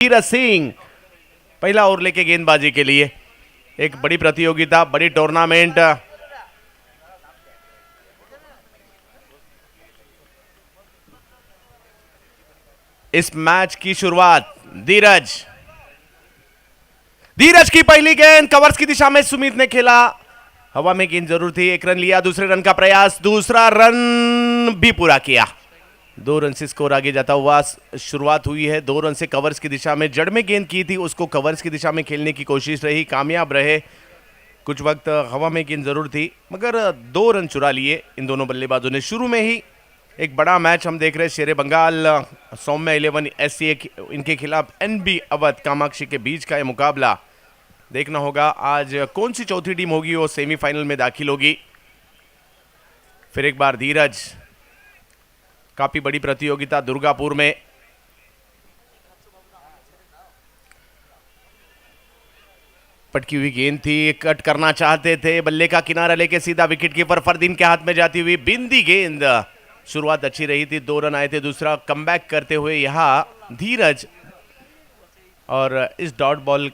धीरज सिंह पहला ओवर लेके गेंदबाजी के लिए। एक बड़ी प्रतियोगिता, बड़ी टूर्नामेंट। इस मैच की शुरुआत धीरज की पहली गेंद कवर्स की दिशा में सुमित ने खेला, हवा में गेंद जरूर थी। एक रन लिया, दूसरे रन का प्रयास, दूसरा रन भी पूरा किया। 2 रन से स्कोर आगे जाता हुआ शुरुआत हुई है। 2 रन से कवर्स की दिशा में, जड़ में गेंद की थी उसको कवर्स की दिशा में खेलने की कोशिश रही, कामयाब रहे। कुछ वक्त हवा में गेंद जरूर थी मगर 2 रन चुरा लिए इन दोनों बल्लेबाजों ने। शुरू में ही एक बड़ा मैच हम देख रहे हैं। शेरे बंगाल सौम्या 11 SC इनके खिलाफ NB अवध कामाक्षी के बीच का यह मुकाबला। देखना होगा आज कौन सी चौथी टीम होगी वो सेमीफाइनल में दाखिल होगी। फिर एक बार धीरज, काफी बड़ी प्रतियोगिता दुर्गापुर में। पटकी हुई गेंद थी, कट करना चाहते थे, बल्ले का किनारा लेके सीधा विकेट कीपर फरदीन के हाथ में जाती हुई बिंदी गेंद। शुरुआत अच्छी रही थी, 2 रन आए थे, दूसरा कमबैक करते हुए यहां धीरज। और इस डॉट बॉल,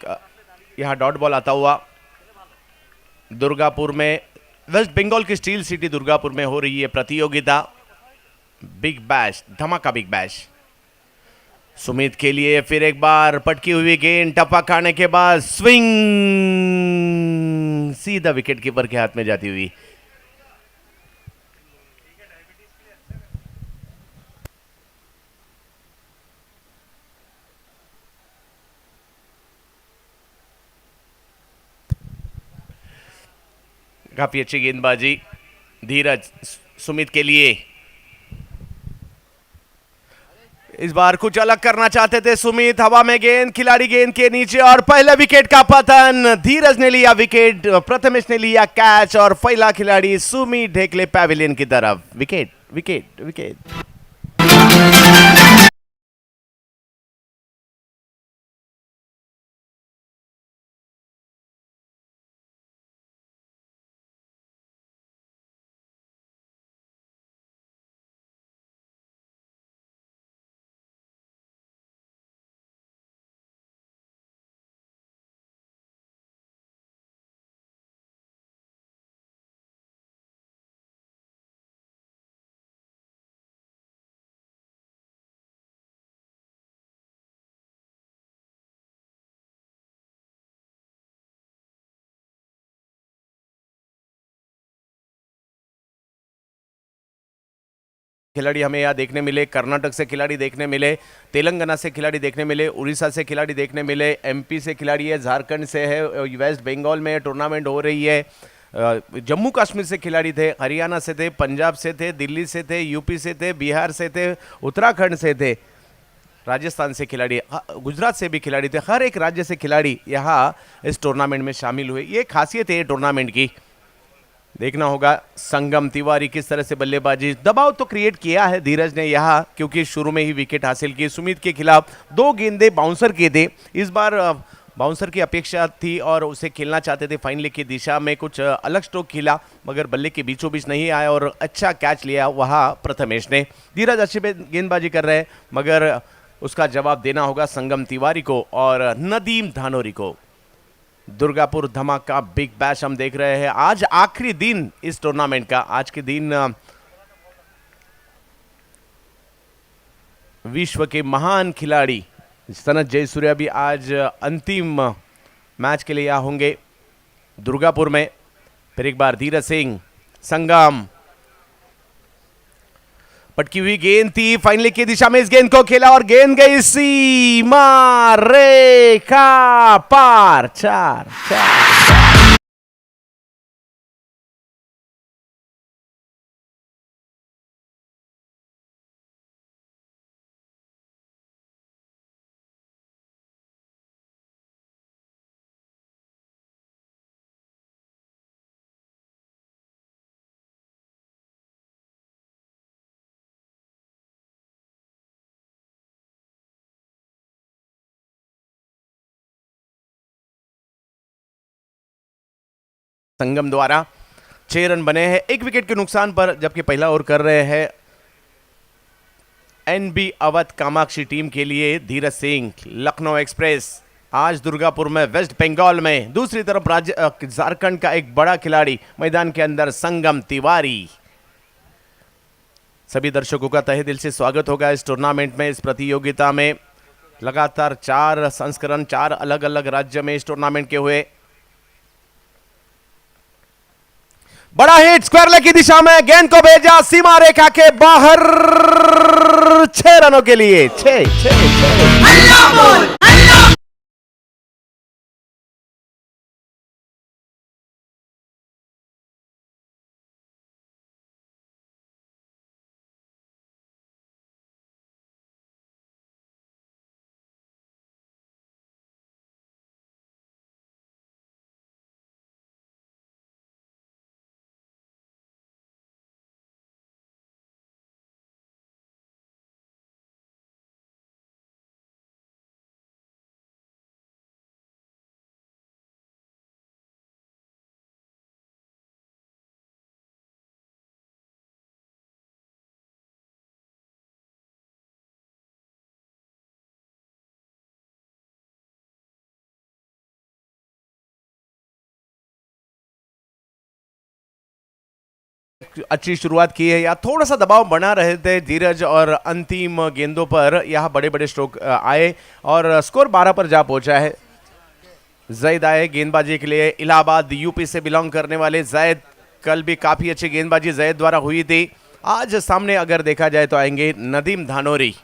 यहां डॉट बॉल आता हुआ दुर्गापुर में। वेस्ट बंगाल की स्टील सिटी दुर्गापुर में हो रही है प्रतियोगिता। बिग बैश, धमाका बिग बैश सुमित के लिए। फिर एक बार पटकी हुई गेंद, टप्पा खाने के बाद स्विंग, सीधा विकेट कीपर के हाथ में जाती हुई। काफी अच्छी गेंदबाजी धीरज सुमित के लिए। इस बार कुछ अलग करना चाहते थे सुमित, हवा में गेंद, खिलाड़ी गेंद के नीचे और पहले विकेट का पतन। धीरज ने लिया विकेट, प्रथमेश ने लिया कैच और पहला खिलाड़ी सुमित ढेकले पैविलियन की तरफ। Wicket wicket wicket. खिलाड़ी हमें यहाँ देखने मिले, कर्नाटक से खिलाड़ी देखने मिले, तेलंगाना से खिलाड़ी देखने मिले, उड़ीसा से खिलाड़ी देखने मिले, MP से खिलाड़ी है, झारखंड से है, वेस्ट बंगाल में टूर्नामेंट हो रही है, जम्मू कश्मीर से खिलाड़ी थे, हरियाणा से थे, पंजाब से थे, दिल्ली से थे, यूपी से थे, बिहार से थे, उत्तराखंड से थे, राजस्थान से खिलाड़ी, गुजरात से भी खिलाड़ी थे। हर एक राज्य से खिलाड़ी यहाँ इस टूर्नामेंट में शामिल हुए। ये खासियत है टूर्नामेंट की। देखना होगा संगम तिवारी किस तरह से बल्लेबाजी, दबाव तो क्रिएट किया है धीरज ने यहाँ, क्योंकि शुरू में ही विकेट हासिल की। सुमित के खिलाफ 2 गेंदे बाउंसर के थे, इस बार बाउंसर की अपेक्षा थी और उसे खेलना चाहते थे फाइनल की दिशा में। कुछ अलग स्ट्रोक खेला मगर बल्ले के बीचों बीच नहीं आया और अच्छा कैच लिया वहाँ प्रथमेश ने। धीरज अच्छी गेंदबाजी कर रहे हैं मगर उसका जवाब देना होगा संगम तिवारी को और नदीम धानोरी को। दुर्गापुर धमाका बिग बैश हम देख रहे हैं। आज आखिरी दिन इस टूर्नामेंट का। आज के दिन विश्व के महान खिलाड़ी सनत जयसूर्या भी आज अंतिम मैच के लिए होंगे दुर्गापुर में। फिर एक बार धीरज सिंह, संगम, पटकी हुई गेंद थी, फाइनली की दिशा में इस गेंद को खेला और गेंद गई सीमा रेखा पार। 4 संगम द्वारा 6 रन बने हैं 1 विकेट के नुकसान पर, जबकि पहला ओवर कर रहे हैं एनबी अवध कामाक्षी टीम के लिए धीरज सिंह। लखनऊ एक्सप्रेस आज दुर्गापुर में वेस्ट बंगाल में। दूसरी तरफ झारखंड का एक बड़ा खिलाड़ी मैदान के अंदर, संगम तिवारी। सभी दर्शकों का तहे दिल से स्वागत होगा इस टूर्नामेंट में, इस प्रतियोगिता में। लगातार 4 संस्करण 4 अलग अलग राज्य में इस टूर्नामेंट के हुए। बड़ा हिट स्क्वायर लेग की दिशा में, गेंद को भेजा सीमा रेखा के बाहर, 6 रनों के लिए। 6 अच्छी शुरुआत की है, या थोड़ा सा दबाव बना रहे थे धीरज, और अंतिम गेंदों पर यह बड़े बड़े स्ट्रोक आए और स्कोर 12 पर जा पहुंचा है। जैद आए गेंदबाजी के लिए, इलाहाबाद यूपी से बिलोंग करने वाले जैद। कल भी काफी अच्छी गेंदबाजी जैद द्वारा हुई थी। आज सामने अगर देखा जाए तो आएंगे नदीम धानोरी।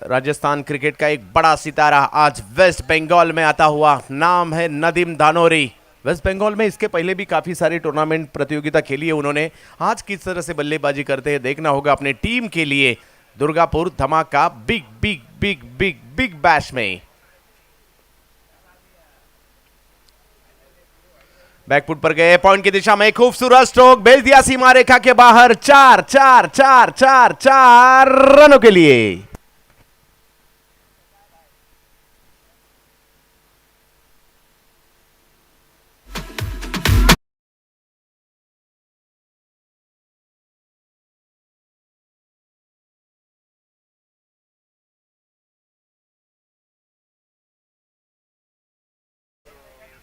राजस्थान क्रिकेट का एक बड़ा सितारा आज वेस्ट बंगाल में आता हुआ, नाम है नदीम धानोरी। वेस्ट बंगाल में इसके पहले भी काफी सारे टूर्नामेंट प्रतियोगिता खेली है उन्होंने। आज किस तरह से बल्लेबाजी करते हैं देखना होगा अपने टीम के लिए। दुर्गापुर धमाका big big big big big bash में। बैकफुट पर गए, पॉइंट की दिशा में खूबसूरत स्ट्रोक भेज दिया सीमा रेखा के बाहर, 4 4 4 4 4 रनों के लिए।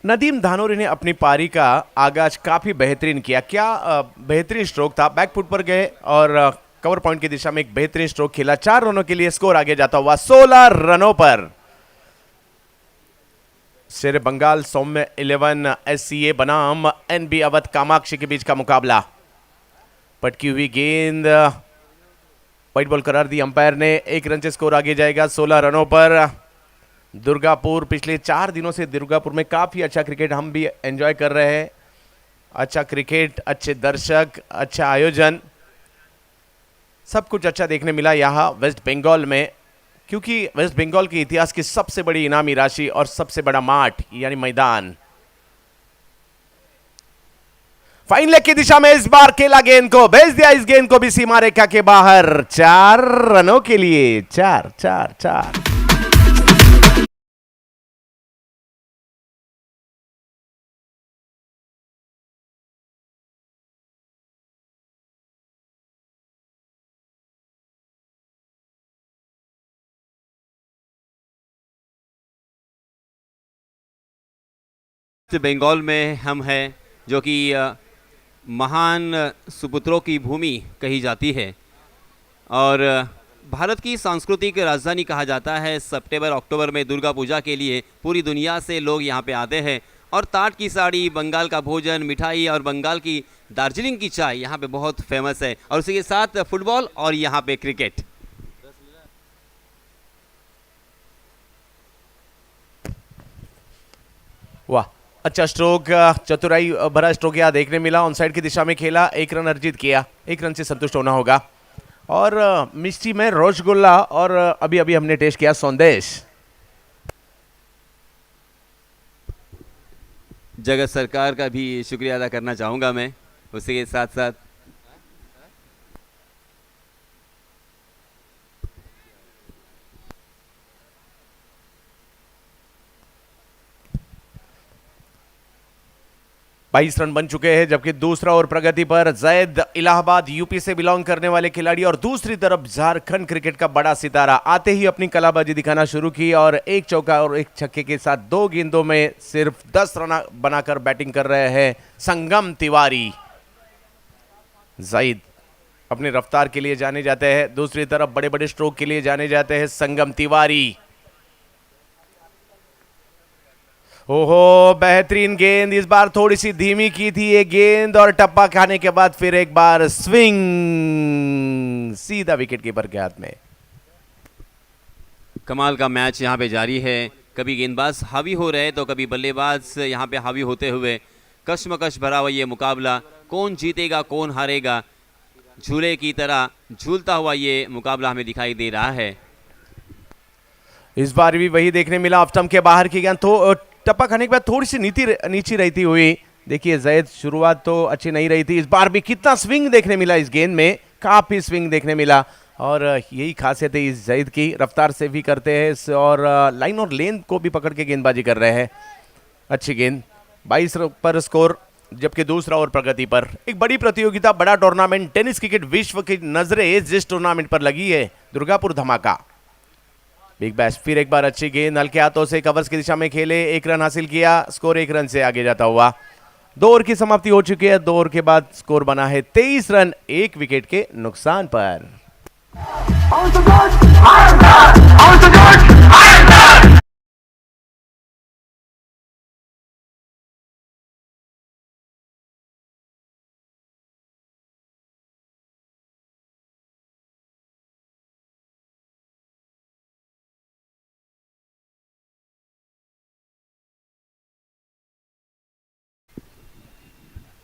नदीम धानोरी ने अपनी पारी का आगाज काफी बेहतरीन किया। क्या बेहतरीन स्ट्रोक था, बैकफुट पर गए और कवर पॉइंट की दिशा में एक बेहतरीन स्ट्रोक खेला। 4 रनों के लिए स्कोर आगे जाता हुआ 16 रनों पर। शेर बंगाल सौम्य 11 एससीए बनाम एनबी अवध कामाक्षी के बीच का मुकाबला। पटकी हुई गेंद, व्हाइट बॉल करार दी अंपायर ने। 1 रन से स्कोर आगे जाएगा 16 रनों पर। दुर्गापुर पिछले 4 दिनों से दुर्गापुर में काफी अच्छा क्रिकेट हम भी एंजॉय कर रहे हैं। अच्छा क्रिकेट, अच्छे दर्शक, अच्छा आयोजन, सब कुछ अच्छा देखने मिला यहाँ वेस्ट बंगाल में, क्योंकि वेस्ट बंगाल के इतिहास की सबसे बड़ी इनामी राशि और सबसे बड़ा माठ यानी मैदान। फाइन लेग की दिशा में इस बार खेला, गेंद को भेज दिया, इस गेंद को भी सीमा रेखा के बाहर, 4 रनों के लिए। 4 4 4। बंगाल में हम हैं, जो कि महान सुपुत्रों की भूमि कही जाती है और भारत की सांस्कृतिक राजधानी कहा जाता है। सितंबर अक्टूबर में दुर्गा पूजा के लिए पूरी दुनिया से लोग यहाँ पे आते हैं और ताट की साड़ी, बंगाल का भोजन, मिठाई और बंगाल की दार्जिलिंग की चाय यहाँ पे बहुत फेमस है, और उसी के साथ फुटबॉल और यहाँ पे क्रिकेट। वाह, अच्छा स्ट्रोक, चतुराई भरा स्ट्रोक यहां देखने मिला। ऑन साइड की दिशा में खेला, 1 रन अर्जित किया। 1 रन से संतुष्ट होना होगा। और मिष्टी में रसगुल्ला, और अभी अभी हमने टेस्ट किया संदेश। जगत सरकार का भी शुक्रिया अदा करना चाहूँगा मैं, उसी के साथ साथ 22 रन बन चुके हैं, जबकि दूसरा ओवर प्रगति पर जैद इलाहाबाद यूपी से बिलोंग करने वाले खिलाड़ी और दूसरी तरफ झारखंड क्रिकेट का बड़ा सितारा आते ही अपनी कलाबाजी दिखाना शुरू की और एक चौका और एक छक्के के साथ 2 गेंदों में सिर्फ 10 रन बनाकर बैटिंग कर रहे हैं संगम तिवारी। जैद अपनी रफ्तार के लिए जाने जाते हैं, दूसरी तरफ बड़े बड़े स्ट्रोक के लिए जाने जाते हैं संगम तिवारी। ओहो, बेहतरीन गेंद, इस बार थोड़ी सी धीमी की थी ये गेंद और टप्पा खाने के बाद फिर एक बार स्विंग सीधा विकेट कीपर के हाथ में। कमाल का मैच यहाँ पे जारी है, कभी गेंदबाज हावी हो रहे तो कभी बल्लेबाज यहाँ पे हावी होते हुए कश्मकश भरा हुआ ये मुकाबला, कौन जीतेगा कौन हारेगा, झूले की तरह झूलता हुआ ये मुकाबला हमें दिखाई दे रहा है। इस बार भी वही देखने मिला, ऑफ स्टंप के बाहर की गेंद तो टप्पा खाने के बाद थोड़ी सी नीची रहती हुई। देखिए जैद शुरुआत तो अच्छी नहीं रही थी, इस बार भी कितना स्विंग देखने मिला, इस गेंद में काफी स्विंग देखने मिला और यही खासियत है इस जैद की, रफ्तार से भी करते हैं और लाइन और लेंथ को भी पकड़ के गेंदबाजी कर रहे हैं। अच्छी गेंद, 22 पर स्कोर, जबकि दूसरा ओवर प्रगति पर। एक बड़ी प्रतियोगिता, बड़ा टूर्नामेंट, टेनिस क्रिकेट विश्व की नजरें जिस टूर्नामेंट पर लगी है, दुर्गापुर धमाका। बिग बैश, फिर एक बार अच्छी गेंद हल्के हाथों से कवर्स की दिशा में खेले, 1 रन हासिल किया, स्कोर 1 रन से आगे जाता हुआ। 2 ओवर की समाप्ति हो चुकी है, 2 ओवर के बाद स्कोर बना है 23 रन 1 विकेट के नुकसान पर।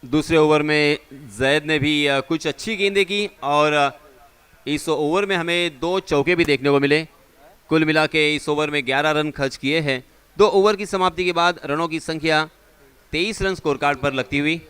दूसरे ओवर में जैद ने भी कुछ अच्छी गेंदें की और इस ओवर में हमें 2 चौके भी देखने को मिले। कुल मिला के इस ओवर में 11 रन खर्च किए हैं। 2 ओवर की समाप्ति के बाद रनों की संख्या 23 रन स्कोर कार्ड पर लगती हुई।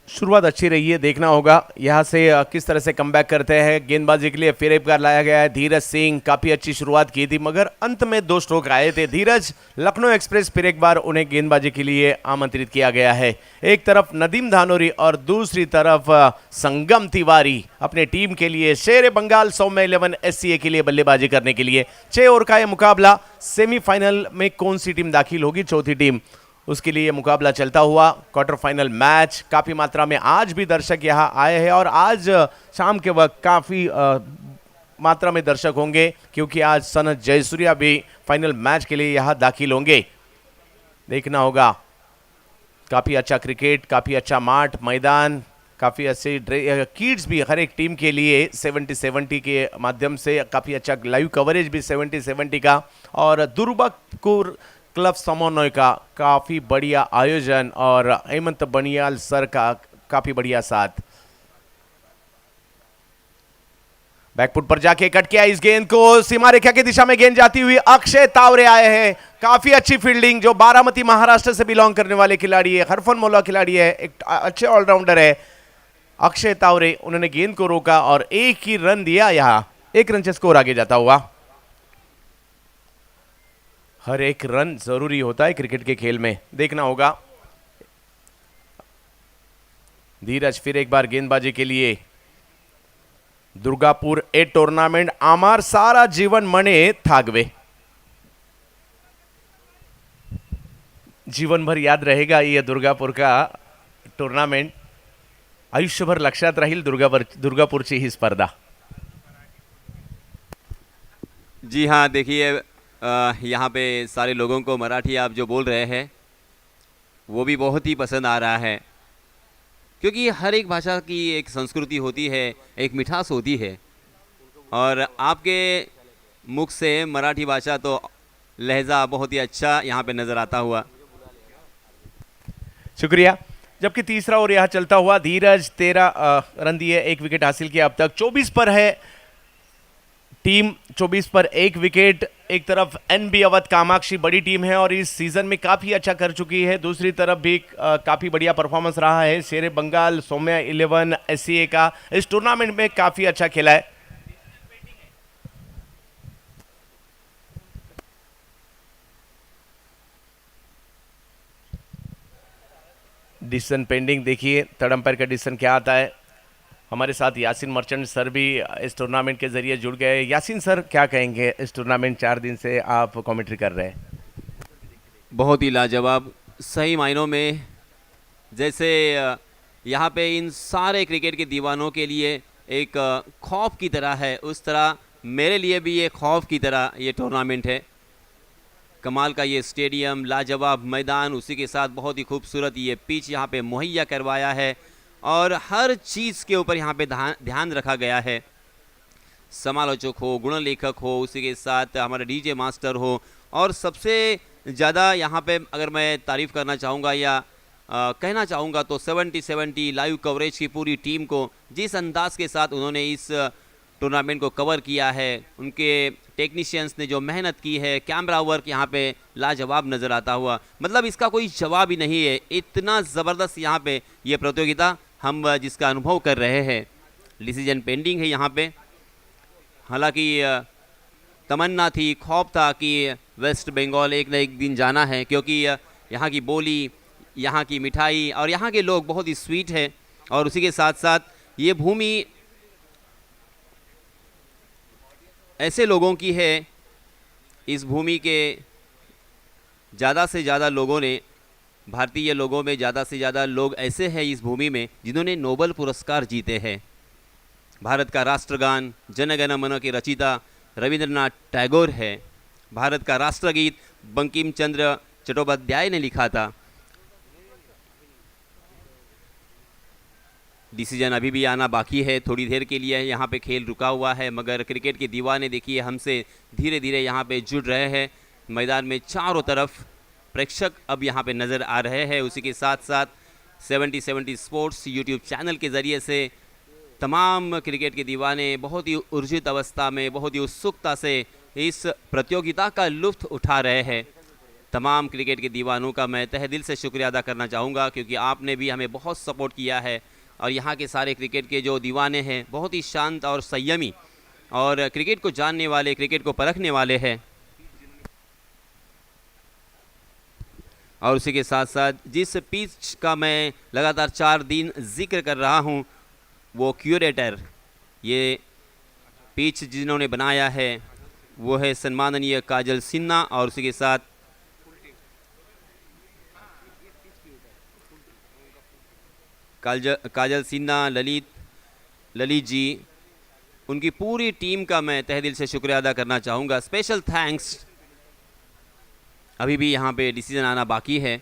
शुरुआत अच्छी रही है, देखना होगा यहाँ से किस तरह से कमबैक करते हैं। गेंदबाजी के लिए फिर एक बार लाया गया है धीरज सिंह, काफी अच्छी शुरुआत की थी मगर अंत में 2 स्ट्रोक आए थे। धीरज, लखनऊ एक्सप्रेस, फिर एक बार उन्हें गेंदबाजी के लिए आमंत्रित किया गया है। एक तरफ नदीम धानोरी और दूसरी तरफ संगम तिवारी अपने टीम के लिए शेर बंगाल सौम्य 11 SCA के लिए बल्लेबाजी करने के लिए। 6 ओवर का यह मुकाबला, सेमीफाइनल में कौन सी टीम दाखिल होगी, चौथी टीम, उसके लिए मुकाबला चलता हुआ। क्वार्टर फाइनल मैच, काफी मात्रा में आज भी दर्शक यहां आए हैं और आज शाम के वक्त काफी मात्रा में दर्शक होंगे क्योंकि आज सनत जयसूर्या भी फाइनल मैच के लिए यहां दाखिल होंगे। देखना होगा, काफी अच्छा क्रिकेट, काफी अच्छा माठ मैदान, काफी अच्छे किड्स भी हर एक टीम के लिए 70-70 के माध्यम से काफी अच्छा लाइव कवरेज भी 70-70 का और दुर्गापुर क्लब समन्वय का काफी बढ़िया आयोजन और हेमंत बनियाल सर का काफी बढ़िया साथ। बैकफुट पर जाके कट किया इस गेंद को, सीमा रेखा की दिशा में गेंद जाती हुई अक्षय तावरे आए हैं। काफी अच्छी फील्डिंग, जो बारामती महाराष्ट्र से बिलोंग करने वाले खिलाड़ी है, हरफन मौला खिलाड़ी है, एक अच्छे ऑलराउंडर है अक्षय तावरे। उन्होंने गेंद को रोका और 1 ही रन दिया, यहां 1 रन से स्कोर आगे जाता हुआ। हर एक रन जरूरी होता है क्रिकेट के खेल में, देखना होगा। धीरज फिर एक बार गेंदबाजी के लिए। दुर्गापुर ए टूर्नामेंट आमार सारा जीवन मने थागवे, जीवन भर याद रहेगा ये दुर्गापुर का टूर्नामेंट, आयुष्यभर लक्षात राहील दुर्गापुरची ही स्पर्धा। जी हाँ, देखिए यहाँ पे सारे लोगों को मराठी आप जो बोल रहे हैं वो भी बहुत ही पसंद आ रहा है क्योंकि हर एक भाषा की एक संस्कृति होती है, एक मिठास होती है और आपके मुख से मराठी भाषा तो लहजा बहुत ही अच्छा यहाँ पे नज़र आता हुआ। शुक्रिया। जबकि तीसरा ओवर यहाँ चलता हुआ, धीरज 13 रन दिए, 1 विकेट हासिल किया अब तक। 24 पर है टीम, 24 पर 1 विकेट। एक तरफ NB अवध कामाक्षी बड़ी टीम है और इस सीजन में काफी अच्छा कर चुकी है, दूसरी तरफ भी काफी बढ़िया परफॉर्मेंस रहा है शेर बंगाल सौम्या 11 SCA का, इस टूर्नामेंट में काफी अच्छा खेला है। Decision pending. देखिए थर्ड अंपायर का डिसीजन क्या आता है। हमारे साथ यासीन मर्चेंट सर भी इस टूर्नामेंट के जरिए जुड़ गए। यासीन सर क्या कहेंगे, इस टूर्नामेंट 4 दिन से आप कमेंट्री कर रहे हैं। बहुत ही लाजवाब, सही मायनों में जैसे यहाँ पे इन सारे क्रिकेट के दीवानों के लिए एक खौफ की तरह है, उस तरह मेरे लिए भी ये खौफ की तरह ये टूर्नामेंट है। कमाल का ये स्टेडियम, लाजवाब मैदान, उसी के साथ बहुत ही खूबसूरत ये पिच यहाँ पे मुहैया करवाया है और हर चीज़ के ऊपर यहाँ पे ध्यान रखा गया है। समालोचक हो, गुणलेखक हो, उसी के साथ हमारे डीजे मास्टर हो, और सबसे ज़्यादा यहाँ पे अगर मैं तारीफ़ करना चाहूँगा या कहना चाहूँगा तो 70-70 लाइव कवरेज की पूरी टीम को, जिस अंदाज के साथ उन्होंने इस टूर्नामेंट को कवर किया है, उनके टेक्नीशियंस ने जो मेहनत की है, कैमरा वर्क यहाँ पे लाजवाब नज़र आता हुआ, मतलब इसका कोई जवाब ही नहीं है। इतना ज़बरदस्त यहाँ पे ये प्रतियोगिता हम जिसका अनुभव कर रहे हैं। डिसीजन पेंडिंग है यहाँ पे। हालांकि तमन्ना थी, खौफ था कि वेस्ट बंगाल एक न एक दिन जाना है, क्योंकि यहाँ की बोली, यहाँ की मिठाई और यहाँ के लोग बहुत ही स्वीट है, और उसी के साथ साथ ये भूमि ऐसे लोगों की है, इस भूमि के ज़्यादा से ज़्यादा लोगों ने, भारतीय लोगों में ज़्यादा से ज़्यादा लोग ऐसे हैं इस भूमि में जिन्होंने नोबेल पुरस्कार जीते हैं। भारत का राष्ट्रगान जन गण मन के रचयिता रविंद्रनाथ टैगोर है। भारत का राष्ट्रगीत बंकिम चंद्र चट्टोपाध्याय ने लिखा था। डिसीजन अभी भी आना बाकी है, थोड़ी देर के लिए यहाँ पे खेल रुका हुआ है, मगर क्रिकेट के दीवाने देखिए हमसे धीरे धीरे यहाँ पे जुड़ रहे हैं। मैदान में चारों तरफ प्रेक्षक अब यहाँ पे नज़र आ रहे हैं। उसी के साथ साथ 70-70 स्पोर्ट्स यूट्यूब चैनल के ज़रिए से तमाम क्रिकेट के दीवाने बहुत ही ऊर्जित अवस्था में, बहुत ही उत्सुकता से इस प्रतियोगिता का लुत्फ़ उठा रहे हैं। तमाम क्रिकेट के दीवानों का मैं तहे दिल से शुक्रिया अदा करना चाहूँगा, क्योंकि आपने भी हमें बहुत सपोर्ट किया है, और यहाँ के सारे क्रिकेट के जो दीवाने हैं बहुत ही शांत और संयमी और क्रिकेट को जानने वाले, क्रिकेट को परखने वाले हैं। और उसी के साथ साथ जिस पिच का मैं लगातार 4 दिन जिक्र कर रहा हूँ, वो क्यूरेटर, ये पिच जिन्होंने बनाया है वो है सम्माननीय काजल सिन्हा, और उसी के साथ काजल सिन्हा, ललित जी, उनकी पूरी टीम का मैं तहे दिल से शुक्रिया अदा करना चाहूँगा। Special thanks. अभी भी यहाँ पे डिसीजन आना बाकी है।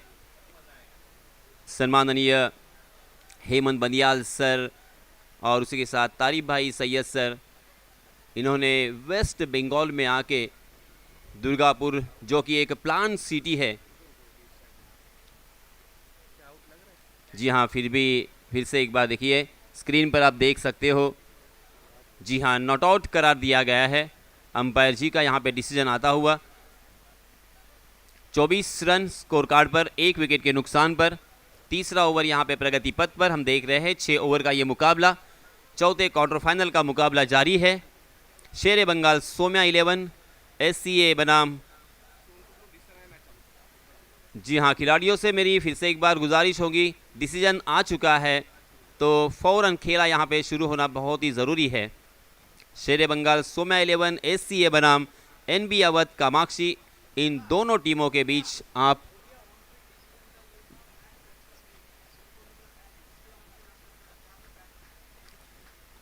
सम्माननीय हेमंत बंदियाल सर और उसी के साथ तारिफ भाई सैयद सर, इन्होंने वेस्ट बंगाल में आके दुर्गापुर, जो कि एक प्लान सिटी है, जी हाँ, फिर से एक बार देखिए स्क्रीन पर आप देख सकते हो, जी हाँ, नॉट आउट करार दिया गया है अंपायर जी का यहाँ पे डिसीजन आता हुआ। 24 रन स्कोर कार्ड पर, 1 विकेट के नुकसान पर। तीसरा ओवर यहाँ पे प्रगति पथ पर हम देख रहे हैं। 6 ओवर का ये मुकाबला, चौथे क्वार्टर फाइनल का मुकाबला जारी है। शेर बंगाल सोम्या 11 SCA बनाम, जी हाँ, खिलाड़ियों से मेरी फिर से एक बार गुजारिश होगी, डिसीजन आ चुका है तो फ़ौरन खेला यहाँ पे शुरू होना बहुत ही ज़रूरी है। शेर बंगाल सोम्या 11 SCA बनाम NB अवध कामाक्षी, इन दोनों टीमों के बीच आप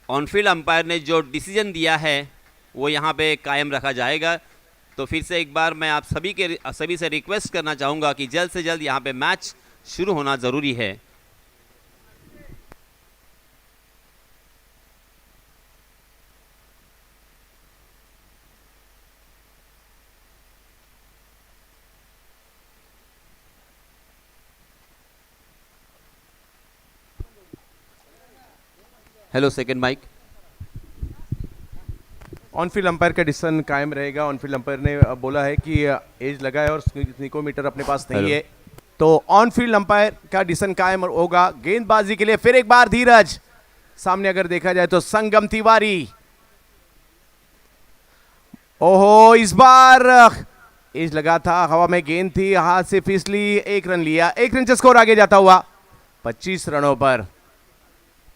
ऑनफील्ड अंपायर ने जो डिसीजन दिया है वो यहाँ पे कायम रखा जाएगा। तो फिर से एक बार मैं आप सभी से रिक्वेस्ट करना चाहूँगा कि जल्द से जल्द यहाँ पे मैच शुरू होना ज़रूरी है। Hello, second mike. On field umpire का डिसीजन कायम रहेगा। ऑनफील्ड अंपायर ने बोला है कि एज लगा है और स्निकोमीटर अपने पास नहीं है, तो ऑनफील्ड अंपायर का डिसीजन कायम होगा। गेंदबाजी के लिए फिर एक बार धीरज, सामने अगर देखा जाए तो संगम तिवारी, ओहो, इस बार एज लगा था, हवा में गेंद थी, हाथ से फिसली, 1 रन लिया, 1 रन से स्कोर आगे जाता हुआ। 25 रनों पर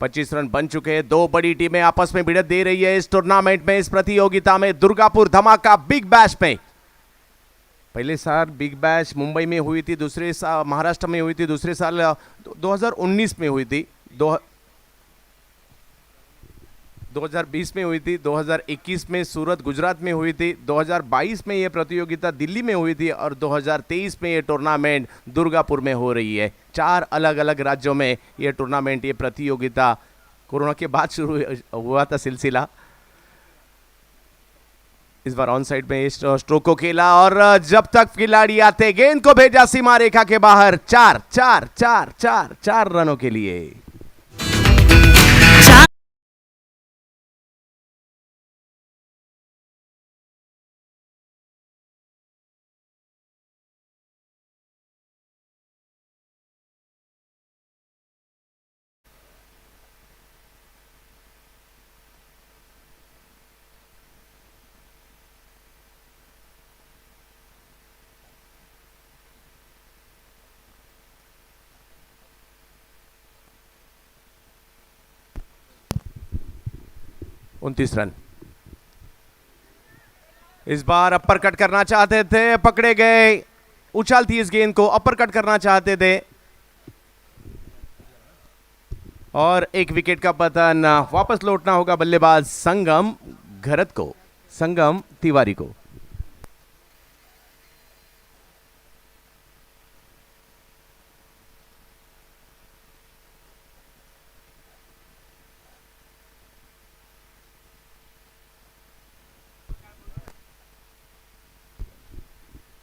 25 रन बन चुके हैं। दो बड़ी टीमें आपस में भिड़ंत दे रही है इस टूर्नामेंट में, इस प्रतियोगिता में। दुर्गापुर धमाका बिग बैश में पहले साल बिग बैश मुंबई में हुई थी, दूसरे साल महाराष्ट्र में हुई थी, दूसरे साल 2019 में हुई थी, 2020 में हुई थी, 2021 में सूरत गुजरात में हुई थी, 2022 में ये प्रतियोगिता दिल्ली में हुई थी और 2023 में ये टूर्नामेंट दुर्गापुर में हो रही है। 4 अलग अलग राज्यों में ये टूर्नामेंट, ये प्रतियोगिता कोरोना के बाद शुरू हुआ था सिलसिला। इस बार ऑन साइड में स्ट्रोक को खेला और जब तक खिलाड़ी आते गेंद को भेजा सीमा रेखा के बाहर। 4 रनों के लिए। उनतीस रन। इस बार अपर कट करना चाहते थे, पकड़े गए। उछाल थी इस गेंद को, अपर कट करना चाहते थे और एक विकेट का पतन। वापस लौटना होगा बल्लेबाज संगम घरत को, संगम तिवारी को।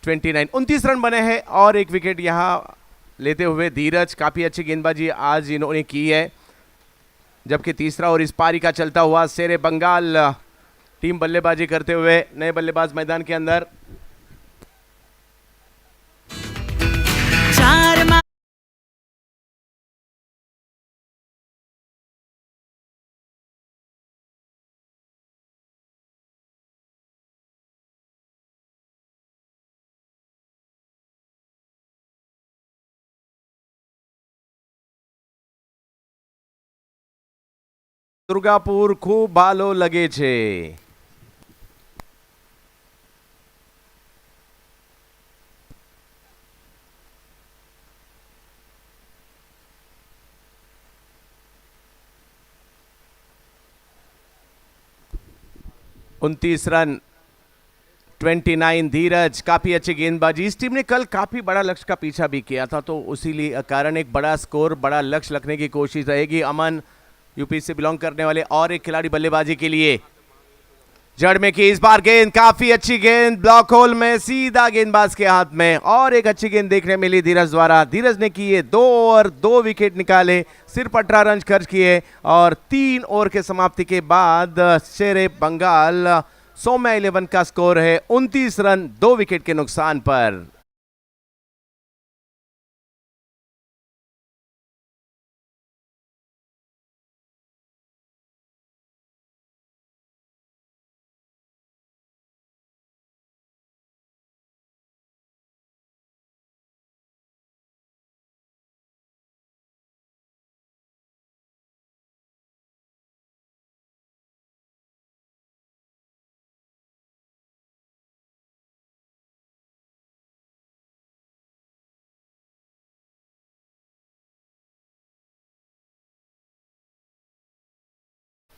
उनतीस रन बने हैं और एक विकेट यहां लेते हुए धीरज। काफी अच्छी गेंदबाजी आज इन्होंने की है, जबकि तीसरा और इस पारी का चलता हुआ शेरे बंगाल टीम बल्लेबाजी करते हुए नए बल्लेबाज मैदान के अंदर। दुर्गापुर खूब भालो लगे छे। उनतीस रन, 29 धीरज। काफी अच्छी गेंदबाजी। इस टीम ने कल काफी बड़ा लक्ष्य का पीछा भी किया था, तो उसी लिए कारण एक बड़ा स्कोर, बड़ा लक्ष्य रखने की कोशिश रहेगी। अमन यूपी से बिलोंग करने वाले और एक खिलाड़ी बल्लेबाजी के लिए जड़ में की। इस बार गेंद, काफी अच्छी गेंद, ब्लॉक होल में सीधा गेंदबाज के हाथ में। और एक अच्छी गेंद देखने मिली धीरज द्वारा। धीरज ने किए 2 ओवर, 2 विकेट निकाले, सिर्फ 18 रन खर्च किए और 3 ओवर के समाप्ति के बाद शेरे बंगाल सौम्या 11 का स्कोर है 29 रन 2 विकेट के नुकसान पर।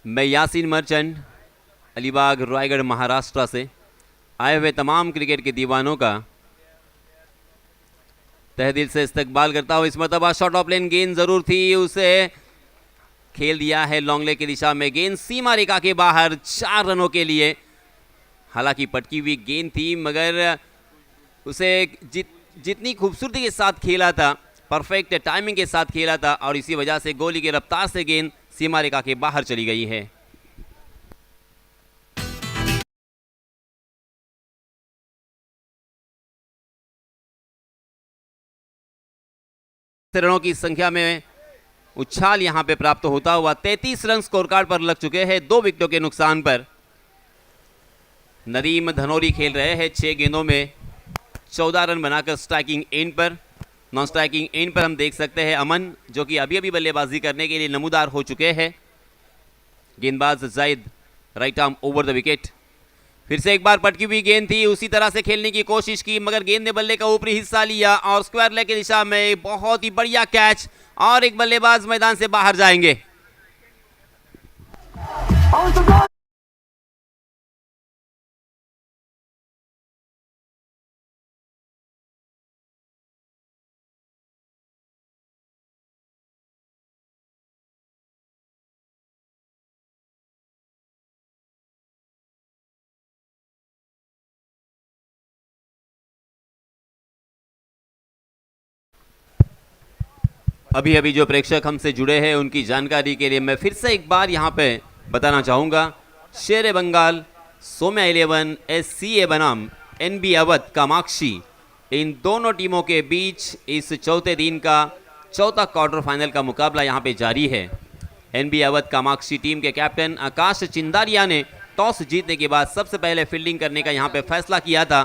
मैं यासीन मर्चेंट, अलीबाग रायगढ़ महाराष्ट्र से आए हुए तमाम क्रिकेट के दीवानों का तहे दिल से इस्तकबाल करता हूँ। इस मरतबा शॉर्ट ऑफ लेन गेंद जरूर थी, उसे खेल दिया है लॉन्ग लेग की दिशा में। गेंद सीमा रेखा के बाहर 4 रनों के लिए। हालांकि पटकी हुई गेंद थी, मगर उसे जितनी खूबसूरती के साथ खेला था, परफेक्ट टाइमिंग के साथ खेला था और इसी वजह से गोली की रफ्तार से गेंद सीमा रेखा के बाहर चली गई है। रनों की संख्या में उछाल यहां पे प्राप्त होता हुआ 33 रन स्कोर कार्ड पर लग चुके हैं 2 विकेटों के नुकसान पर। नदीम धनौरी खेल रहे हैं 6 गेंदों में 14 रन बनाकर स्ट्राइकिंग एंड पर। नॉन स्ट्राइकिंग एंड पर हम देख सकते हैं अमन, जो कि अभी अभी बल्लेबाजी करने के लिए नमूदार हो चुके हैं। गेंदबाज जायद right arm over the wicket. फिर से एक बार पटकी हुई गेंद थी, उसी तरह से खेलने की कोशिश की, मगर गेंद ने बल्ले का ऊपरी हिस्सा लिया और स्क्वायर लेग की दिशा में बहुत ही बढ़िया कैच, और एक बल्लेबाज मैदान से बाहर जाएंगे। अभी अभी जो प्रेक्षक हमसे जुड़े हैं उनकी जानकारी के लिए मैं फिर से एक बार यहाँ पे बताना चाहूँगा, शेर बंगाल, सोम्या 11, SCA बनाम NB अवध कामाक्षी, इन दोनों टीमों के बीच इस चौथे दिन का चौथा क्वार्टर फाइनल का मुकाबला यहाँ पे जारी है। NB अवध कामाक्षी टीम के कैप्टन आकाश चिंदारिया ने टॉस जीतने के बाद सबसे पहले फील्डिंग करने का यहाँ पे फैसला किया था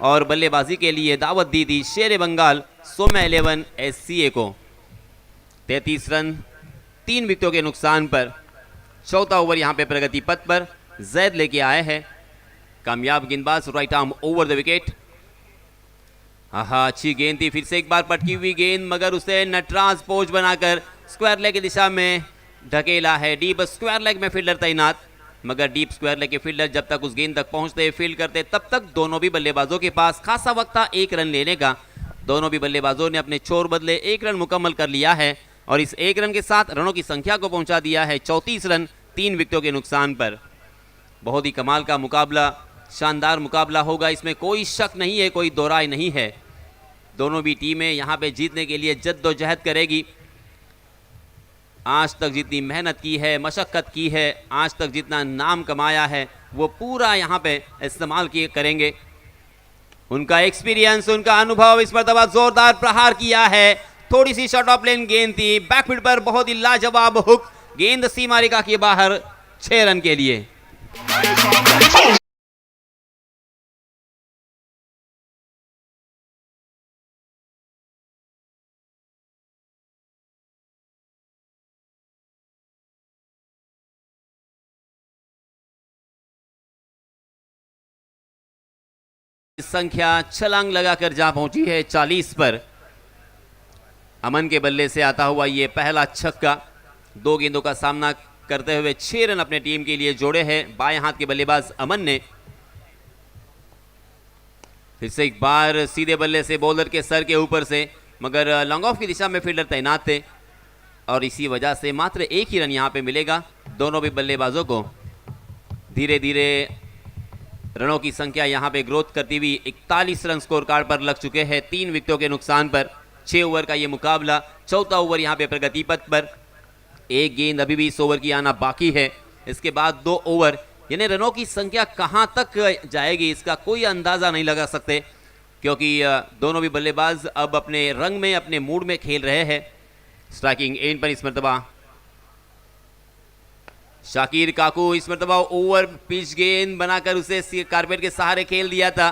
और बल्लेबाजी के लिए दावत दी थी शेर बंगाल सोम्या 11 SCA को। 33 रन 3 विकेटों के नुकसान पर चौथा ओवर यहां पे प्रगति पथ पर जैद लेके आए हैं। कामयाब गेंदबाज right arm over the wicket. अच्छी गेंद थी, फिर से एक बार पटकी हुई गेंद, मगर उसे नटराज पोज बनाकर स्क्वायर लेग की दिशा में ढकेला है। डीप स्क्वायर लेग में फील्डर तैनात, मगर डीप स्क्वायर लेग के फील्डर जब तक उस गेंद तक पहुंचते फील्ड करते तब तक दोनों भी बल्लेबाजों के पास खासा वक्त था 1 रन लेने का। दोनों भी बल्लेबाजों ने अपने छोर बदले 1 रन मुकम्मल कर लिया है और इस 1 रन के साथ रनों की संख्या को पहुंचा दिया है 34 रन 3 विकेटों के नुकसान पर। बहुत ही कमाल का मुकाबला, शानदार मुकाबला होगा, इसमें कोई शक नहीं है, कोई दो राय नहीं है। दोनों भी टीमें यहां पे जीतने के लिए जद्दोजहद करेगी। आज तक जितनी मेहनत की है, मशक्कत की है, आज तक जितना नाम कमाया है, वो पूरा यहां पे इस्तेमाल किए करेंगे। उनका एक्सपीरियंस, उनका अनुभव, इस मरतबा जोरदार प्रहार किया है। थोड़ी सी शॉर्ट ऑफ लेन गेंद थी, बैकफील्ड पर बहुत ही लाजवाब हुक, गेंद सीमा रेखा के बाहर 6 रन के लिए। संख्या छलांग लगाकर जा पहुंची है 40 पर। अमन के बल्ले से आता हुआ ये पहला छक्का, 2 गेंदों का सामना करते हुए 6 रन अपने टीम के लिए जोड़े हैं बाएं हाथ के बल्लेबाज अमन ने। फिर से एक बार सीधे बल्ले से बॉलर के सर के ऊपर से, मगर लॉन्ग ऑफ की दिशा में फील्डर तैनात थे और इसी वजह से मात्र 1 ही रन यहां पे मिलेगा दोनों भी बल्लेबाजों को। धीरे धीरे रनों की संख्या यहां पे ग्रोथ करती हुई 41 रन स्कोर कार्ड पर लग चुके हैं 3 विकेटों के नुकसान पर। 6 ओवर का ये मुकाबला, चौथा ओवर यहां पे प्रगति पथ पर। 1 गेंद अभी भी इस ओवर की आना बाकी है, इसके बाद 2 ओवर, यानी रनों की संख्या कहां तक जाएगी इसका कोई अंदाजा नहीं लगा सकते, क्योंकि दोनों भी बल्लेबाज अब अपने रंग में, अपने मूड में खेल रहे हैं। स्ट्राइकिंग एंड पर इस मरतबा शाकिर काकू, इस मरतबा ओवर पिच गेंद बनाकर उसे कारपेट के सहारे खेल दिया था,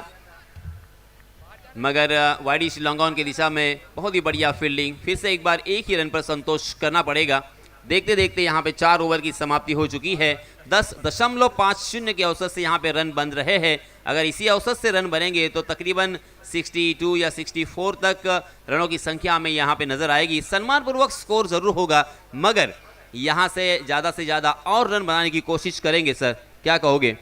मगर वाइडिश लॉन्ग ऑन की दिशा में बहुत ही बढ़िया फील्डिंग। फिर से एक बार 1 ही रन पर संतोष करना पड़ेगा। देखते देखते यहाँ पे 4 ओवर की समाप्ति हो चुकी है। 10.50 के औसत से यहाँ पे रन बन रहे हैं। अगर इसी औसत से रन बनेंगे तो तकरीबन 62 या 64 तक रनों की संख्या में यहाँ पे नजर आएगी। सम्मानपूर्वक स्कोर जरूर होगा, मगर यहाँ से ज़्यादा और रन बनाने की कोशिश करेंगे। सर क्या कहोगे?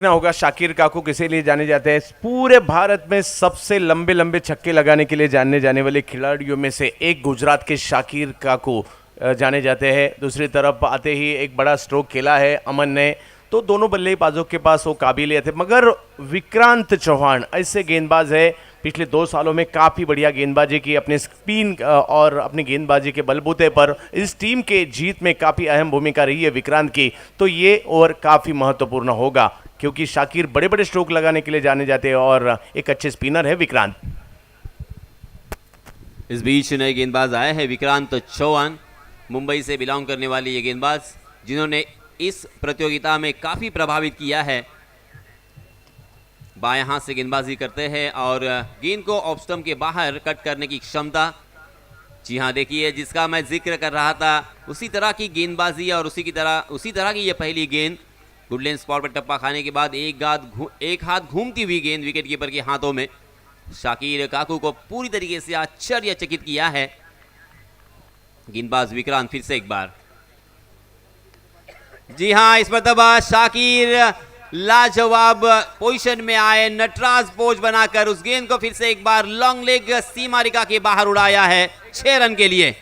होगा शाकिर काकू किसे लिए जाने जाते हैं? पूरे भारत में सबसे लंबे लंबे छक्के लगाने के लिए जाने जाने वाले खिलाड़ियों में से एक गुजरात के शाकिर काकू जाने जाते हैं। दूसरी तरफ आते ही एक बड़ा स्ट्रोक खेला है अमन ने, तो दोनों बल्लेबाजों के पास वो काबिलियत है। मगर विक्रांत चौहान ऐसे गेंदबाज है, पिछले 2 सालों में काफ़ी बढ़िया गेंदबाजी की, अपने स्पिन और अपनी गेंदबाजी के बलबूते पर इस टीम के जीत में काफ़ी अहम भूमिका रही है विक्रांत की। तो ये ओवर काफ़ी महत्वपूर्ण होगा, क्योंकि शाकिर बड़े बड़े स्ट्रोक लगाने के लिए जाने जाते हैं और एक अच्छे स्पिनर है विक्रांत। इस बीच नए गेंदबाज आए हैं विक्रांत चौहान, मुंबई से बिलोंग करने वाले ये गेंदबाज जिन्होंने इस प्रतियोगिता में काफ़ी प्रभावित किया है। बाएं हाथ से गेंदबाजी करते हैं और गेंद को ऑफ स्टंप के बाहर कट करने की क्षमता। जी हाँ, देखिए जिसका मैं जिक्र कर रहा था उसी तरह की गेंदबाजी और उसी तरह की ये पहली गेंद। गुडलैंड स्पॉट पर टप्पा खाने के बाद एक हाथ घूमती हुई गेंद विकेट कीपर के हाथों में। शाकिर काकू को पूरी तरीके से आश्चर्यचकित किया है। गेंदबाज विक्रांत फिर से एक बार। जी हाँ, इस मरतबा शाकिर लाजवाब पोजीशन में आए, नटराज पोज बनाकर उस गेंद को फिर से एक बार लॉन्ग लेग सीमा रेखा के बाहर उड़ाया है 6 रन के लिए।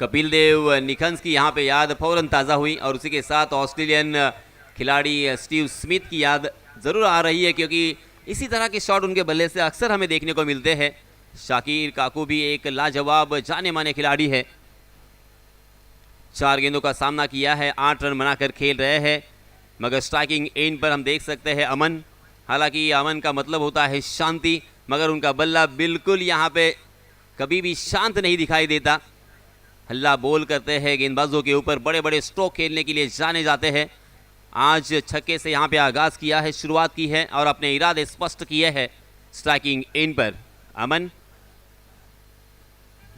कपिल देव निखंस की यहाँ पे याद फौरन ताज़ा हुई और उसी के साथ ऑस्ट्रेलियन खिलाड़ी स्टीव स्मिथ की याद ज़रूर आ रही है, क्योंकि इसी तरह के शॉट उनके बल्ले से अक्सर हमें देखने को मिलते हैं। शाकिर काकू भी एक लाजवाब जाने माने खिलाड़ी है। 4 गेंदों का सामना किया है, 8 रन बनाकर खेल रहे हैं, मगर स्ट्राइकिंग एंड पर हम देख सकते हैं अमन। हालांकि अमन का मतलब होता है शांति, मगर उनका बल्ला बिल्कुल यहाँ पे कभी भी शांत नहीं दिखाई देता। हल्ला बोल करते हैं, गेंदबाजों के ऊपर बड़े बड़े स्ट्रोक खेलने के लिए जाने जाते हैं। आज छक्के से यहाँ पे आगाज़ किया है, शुरुआत की है और अपने इरादे स्पष्ट किए हैं स्ट्राइकिंग एंड पर अमन।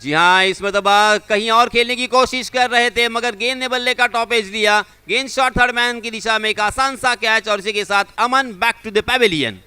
जी हाँ, इस मरतबा कहीं और खेलने की कोशिश कर रहे थे, मगर गेंद ने बल्ले का टॉप एज लिया। गेंद शॉट थर्ड मैन की दिशा में एक आसान सा कैच और इसी के साथ अमन बैक टू द पैवेलियन।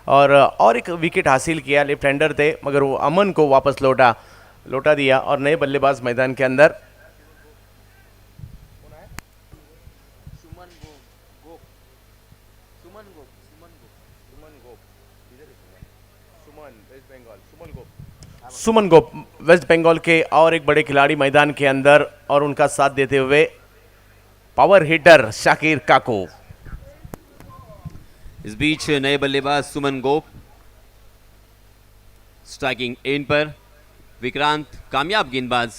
और एक विकेट हासिल किया, लेफ्ट हैंडर थे, मगर वो अमन को वापस लौटा दिया और नए बल्लेबाज मैदान के अंदर। सुमन गोप वेस्ट बंगाल के और एक बड़े खिलाड़ी मैदान के अंदर, और उनका साथ देते हुए पावर हिटर शाकिर काकू। इस बीच नए बल्लेबाज सुमन गोप स्ट्राइकिंग एंड पर, विक्रांत कामयाब गेंदबाज।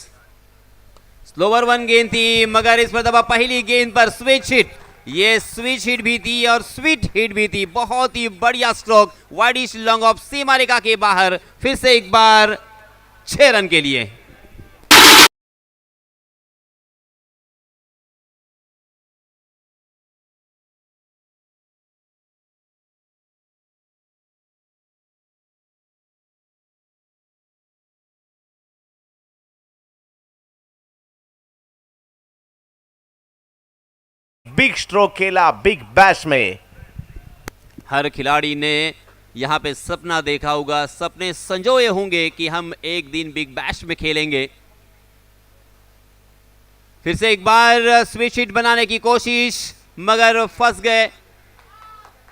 स्लोवर 1 गेंद थी, मगर इस मरतबा पहली गेंद पर स्विच हिट। ये स्विच हिट भी थी और स्वीट हिट भी थी। बहुत ही बढ़िया स्ट्रोक, वाइडिश लॉन्ग ऑफ सीमा रेखा के बाहर, फिर से एक बार 6 रन के लिए। बिग स्ट्रोक खेला बिग बैश में। हर खिलाड़ी ने यहाँ पे सपना देखा होगा, सपने संजोए होंगे कि हम एक दिन बिग बैश में खेलेंगे। फिर से एक बार स्विच हिट बनाने की कोशिश, मगर फंस गए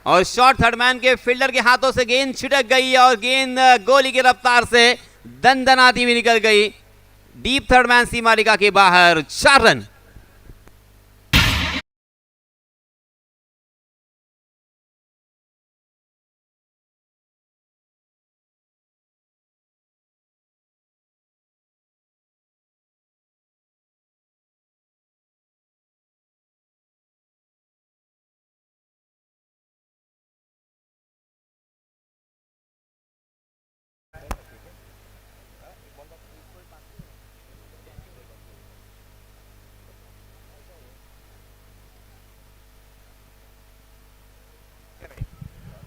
और शॉट थर्ड मैन के फील्डर के हाथों से गेंद छिटक गई और गेंद गोली की रफ्तार से दंदनाती हुई निकल गई डीप थर्ड मैन सीमा रेखा के बाहर। 4 रन।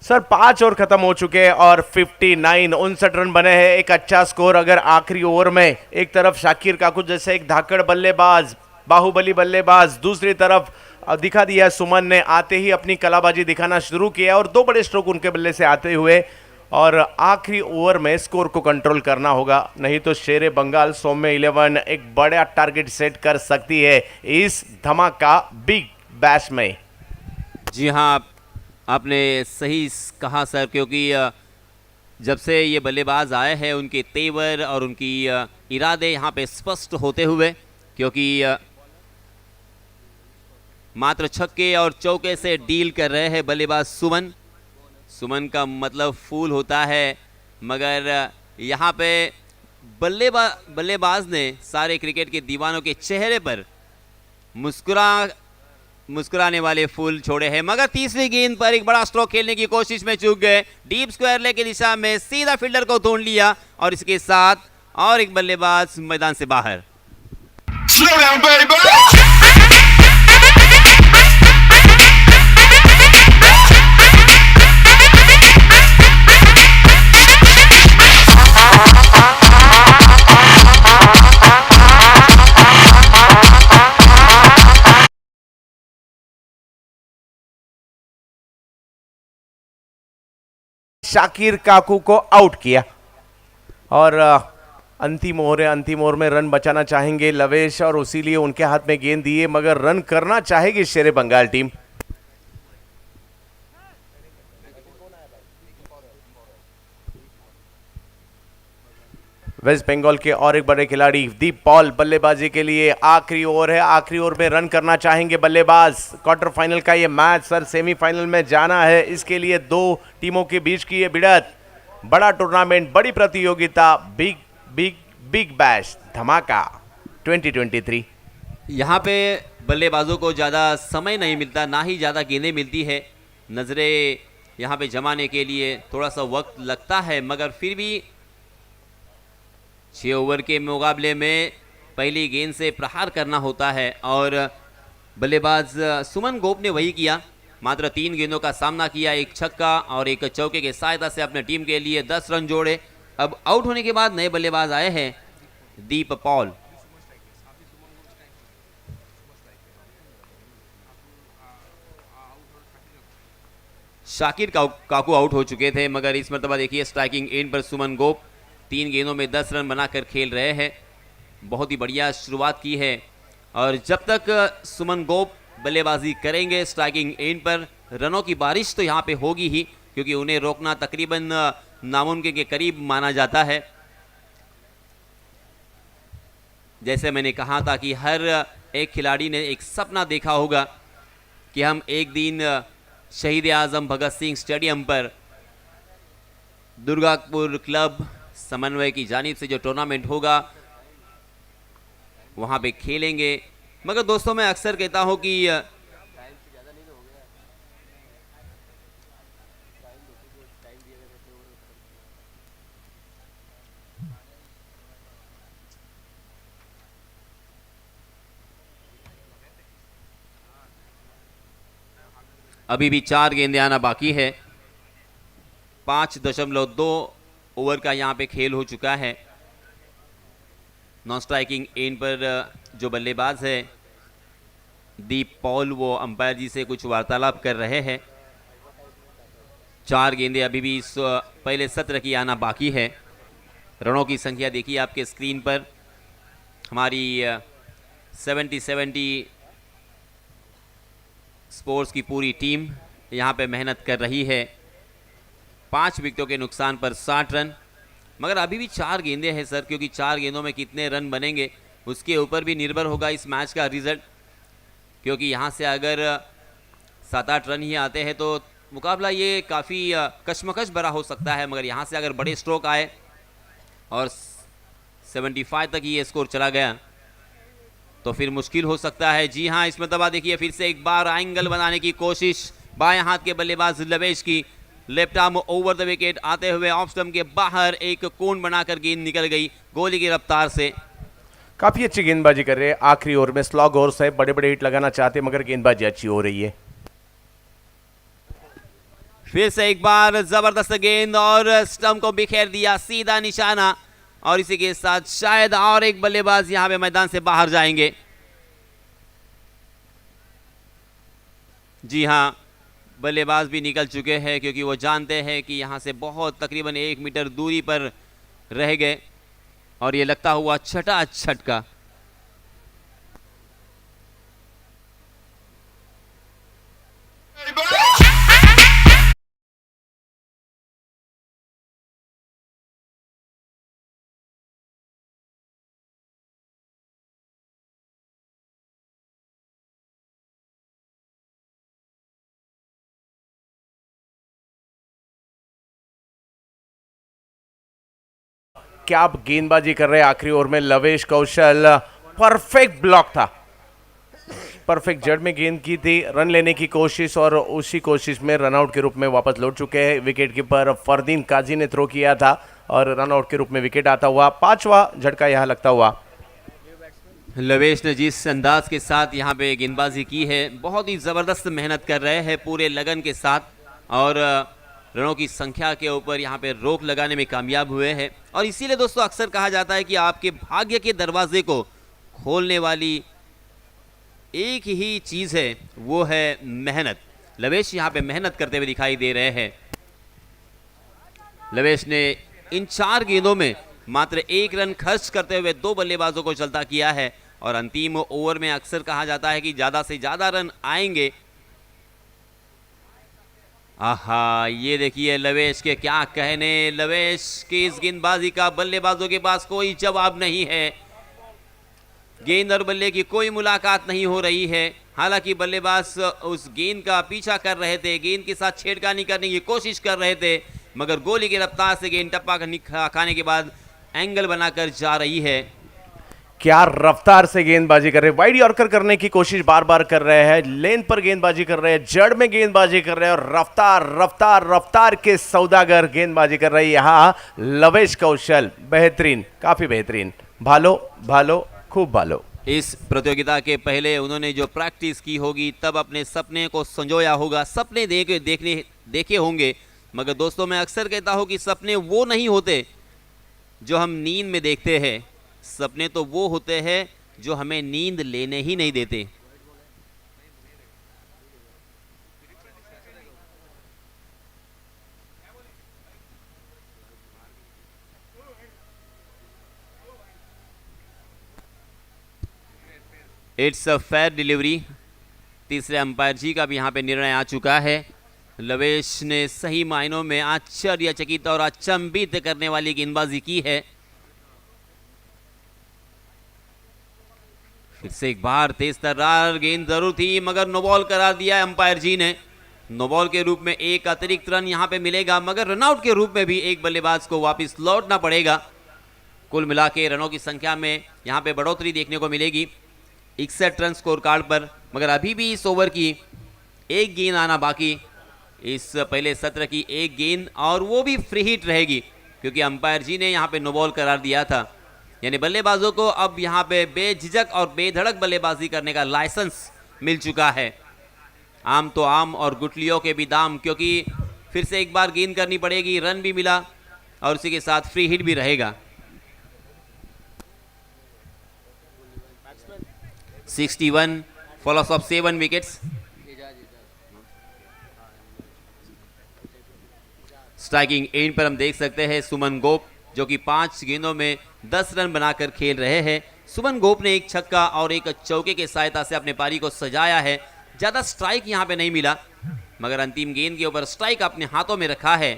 सर 5 ओवर खत्म हो चुके हैं और 59 रन बने हैं। एक अच्छा स्कोर। अगर आखिरी ओवर में एक तरफ शाकिर काकू जैसे एक धाकड़ बल्लेबाज, बाहुबली बल्लेबाज, दूसरी तरफ अब दिखा दिया सुमन ने, आते ही अपनी कलाबाजी दिखाना शुरू किया और 2 बड़े स्ट्रोक उनके बल्ले से आते हुए, और आखिरी ओवर में स्कोर को कंट्रोल करना होगा, नहीं तो शेरे बंगाल सौम्य 11 एक बड़ा टारगेट सेट कर सकती है इस धमाका बिग बैश में। जी हाँ, आपने सही कहा सर, क्योंकि जब से ये बल्लेबाज आए हैं उनके तेवर और उनकी इरादे यहाँ पे स्पष्ट होते हुए, क्योंकि मात्र छक्के और चौके से डील कर रहे हैं बल्लेबाज सुमन। सुमन का मतलब फूल होता है, मगर यहाँ पे बल्लेबाज ने सारे क्रिकेट के दीवानों के चेहरे पर मुस्कुराने वाले फूल छोड़े हैं। मगर तीसरी गेंद पर एक बड़ा स्ट्रोक खेलने की कोशिश में चूक गए, डीप स्क्वायर लेग की दिशा में सीधा फील्डर को ढूंढ लिया और इसके साथ और एक बल्लेबाज मैदान से बाहर। Slow down, baby. शाकिर काकू को आउट किया और अंतिम ओवर में रन बचाना चाहेंगे लवेश, और उसीलिए उनके हाथ में गेंद दिए, मगर रन करना चाहेगी शेरे बंगाल टीम। वेस्ट बंगाल के और एक बड़े खिलाड़ी दीप पॉल बल्लेबाजी के लिए, आखिरी ओवर है, आखिरी ओवर में रन करना चाहेंगे बल्लेबाज। क्वार्टर फाइनल का ये मैच सर, सेमीफाइनल में जाना है, इसके लिए 2 टीमों के बीच की ये भिड़ंत, बड़ा टूर्नामेंट, बड़ी प्रतियोगिता, बिग बिग बिग बैश धमाका 2023। यहाँ पे बल्लेबाजों को ज़्यादा समय नहीं मिलता, ना ही ज़्यादा गेंदें मिलती है, नज़रें यहाँ पे जमाने के लिए थोड़ा सा वक्त लगता है, मगर फिर भी 6 ओवर के मुकाबले में पहली गेंद से प्रहार करना होता है और बल्लेबाज सुमन गोप ने वही किया। मात्र 3 गेंदों का सामना किया, एक छक्का और एक चौके के सहायता से अपने टीम के लिए 10 रन जोड़े। अब आउट होने के बाद नए बल्लेबाज आए हैं दीप पॉल। शाकिर काकू आउट हो चुके थे, मगर इस मरतबा देखिए स्ट्राइकिंग एंड पर सुमन गोप 3 गेंदों में 10 रन बनाकर खेल रहे हैं। बहुत ही बढ़िया शुरुआत की है और जब तक सुमन गोप बल्लेबाजी करेंगे स्ट्राइकिंग एंड पर, रनों की बारिश तो यहाँ पे होगी ही, क्योंकि उन्हें रोकना तकरीबन नामुमकिन के करीब माना जाता है। जैसे मैंने कहा था कि हर एक खिलाड़ी ने एक सपना देखा होगा कि हम एक दिन शहीद आजम भगत सिंह स्टेडियम पर दुर्गापुर क्लब समन्वय की जानिब से जो टूर्नामेंट होगा वहां पे खेलेंगे। मगर दोस्तों, मैं अक्सर कहता हूं कि अभी भी 4 गेंदें आना बाकी है। 5.2 ओवर का यहाँ पे खेल हो चुका है। नॉन स्ट्राइकिंग एंड पर जो बल्लेबाज है दीप पॉल, वो अंपायर जी से कुछ वार्तालाप कर रहे हैं। 4 गेंदें अभी भी इस पहले सत्र की आना बाकी है। रनों की संख्या देखिए आपके स्क्रीन पर, हमारी 70 स्पोर्ट्स की पूरी टीम यहाँ पे मेहनत कर रही है। 5 विकेटों के नुकसान पर 60 रन, मगर अभी भी 4 गेंदें हैं सर, क्योंकि 4 गेंदों में कितने रन बनेंगे उसके ऊपर भी निर्भर होगा इस मैच का रिजल्ट। क्योंकि यहाँ से अगर 7-8 रन ही आते हैं तो मुकाबला ये काफ़ी कशमकश भरा हो सकता है, मगर यहाँ से अगर बड़े स्ट्रोक आए और 75 तक ये स्कोर चला गया तो फिर मुश्किल हो सकता है। जी हाँ, इसमें दबा देखिए फिर से एक बार एंगल बनाने की कोशिश बाएं हाथ के बल्लेबाज लवेश की, left arm over the wicket आते हुए ऑफ स्टंप के बाहर एक कोण बनाकर गेंद निकल गई गोली की रफ्तार से। काफी अच्छी गेंदबाजी कर रहे हैं। आखिरी ओवर में स्लॉग ओवर से बड़े बड़े हिट लगाना चाहते, मगर गेंदबाजी अच्छी हो रही है। फिर से एक बार जबरदस्त गेंद और स्टंप को बिखेर दिया, सीधा निशाना, और इसी के साथ शायद और एक बल्लेबाज यहां पे मैदान से बाहर जाएंगे। जी हाँ, बल्लेबाज भी निकल चुके हैं क्योंकि वो जानते हैं कि यहाँ से बहुत तकरीबन 1 मीटर दूरी पर रह गए और ये लगता हुआ छठा छटका। क्या आप गेंदबाजी कर रहे हैं आखिरी ओवर में लवेश कौशल, परफेक्ट ब्लॉक था, परफेक्ट जड़ में गेंद की थी, रन लेने की कोशिश और उसी कोशिश में रनआउट के रूप में वापस लौट चुके हैं। विकेट कीपर फरदीन काजी ने थ्रो किया था और रनआउट के रूप में विकेट आता हुआ, 5वां झटका यहाँ लगता हुआ। लवेश ने जिस अंदाज के साथ यहाँ पे गेंदबाजी की है, बहुत ही ज़बरदस्त मेहनत कर रहे हैं पूरे लगन के साथ और रनों की संख्या के ऊपर यहाँ पे रोक लगाने में कामयाब हुए हैं। और इसीलिए दोस्तों अक्सर कहा जाता है कि आपके भाग्य के दरवाजे को खोलने वाली एक ही चीज़ है, वो है मेहनत। लवेश यहाँ पे मेहनत करते हुए दिखाई दे रहे हैं। लवेश ने इन 4 गेंदों में मात्र 1 रन खर्च करते हुए 2 बल्लेबाजों को चलता किया है और अंतिम ओवर में अक्सर कहा जाता है कि ज़्यादा से ज़्यादा रन आएंगे। आहा, ये देखिए लवेश के क्या कहने, लवेश की इस गेंदबाजी का बल्लेबाजों के पास कोई जवाब नहीं है। गेंद और बल्ले की कोई मुलाकात नहीं हो रही है। हालांकि बल्लेबाज उस गेंद का पीछा कर रहे थे, गेंद के साथ छेड़खानी करने की कोशिश कर रहे थे, मगर गोली की रफ्तार से गेंद टप्पा खाने के बाद एंगल बनाकर जा रही है। क्या रफ्तार से गेंदबाजी कर रहे हैं, वाइड यॉर्कर करने की कोशिश बार बार कर रहे हैं, लेन पर गेंदबाजी कर रहे हैं, जड़ में गेंदबाजी कर रहे हैं और रफ्तार रफ्तार रफ्तार के सौदागर गेंदबाजी कर रहे हैं यहाँ लवेश कौशल। बेहतरीन, काफी बेहतरीन, भालो भालो खूब भालो। इस प्रतियोगिता के पहले उन्होंने जो प्रैक्टिस की होगी, तब अपने सपने को संजोया होगा, सपने देखे होंगे। मगर दोस्तों मैं अक्सर कहता हूँ कि सपने वो नहीं होते जो हम नींद में देखते हैं, सपने तो वो होते हैं जो हमें नींद लेने ही नहीं देते। It's a fair delivery. तीसरे अंपायर जी का भी यहाँ पे निर्णय आ चुका है। लवेश ने सही मायनों में आश्चर्यचकित और अचंभित करने वाली गेंदबाजी की है। फिर से एक बार तेज तर्रार गेंद जरूर थी, मगर नो बॉल करार दिया अंपायर जी ने। नो बॉल के रूप में एक अतिरिक्त रन यहाँ पे मिलेगा, मगर रनआउट के रूप में भी एक बल्लेबाज को वापस लौटना पड़ेगा। कुल मिला के रनों की संख्या में यहाँ पे बढ़ोतरी देखने को मिलेगी 61 रन स्कोर कार्ड पर। मगर अभी भी इस ओवर की एक गेंद आना बाकी, इस पहले सत्र की एक गेंद, और वो भी फ्री हिट रहेगी क्योंकि अंपायर जी ने यहाँ पे नो बॉल करार दिया था। यानी बल्लेबाजों को अब यहाँ पे बेझिझक और बेधड़क बल्लेबाजी करने का लाइसेंस मिल चुका है। आम तो आम और गुटलियों के भी दाम, क्योंकि फिर से एक बार गेंद करनी पड़ेगी, रन भी मिला और उसी के साथ फ्री हिट भी रहेगा। 61 follows of 7 wickets. Striking and पर हम देख सकते हैं सुमन गोप, जो कि 5 गेंदों में 10 रन बनाकर खेल रहे हैं। सुमन गोप ने एक छक्का और एक चौके की सहायता से अपने पारी को सजाया है। ज्यादा स्ट्राइक यहां पे नहीं मिला, मगर अंतिम गेंद के ऊपर स्ट्राइक अपने हाथों में रखा है।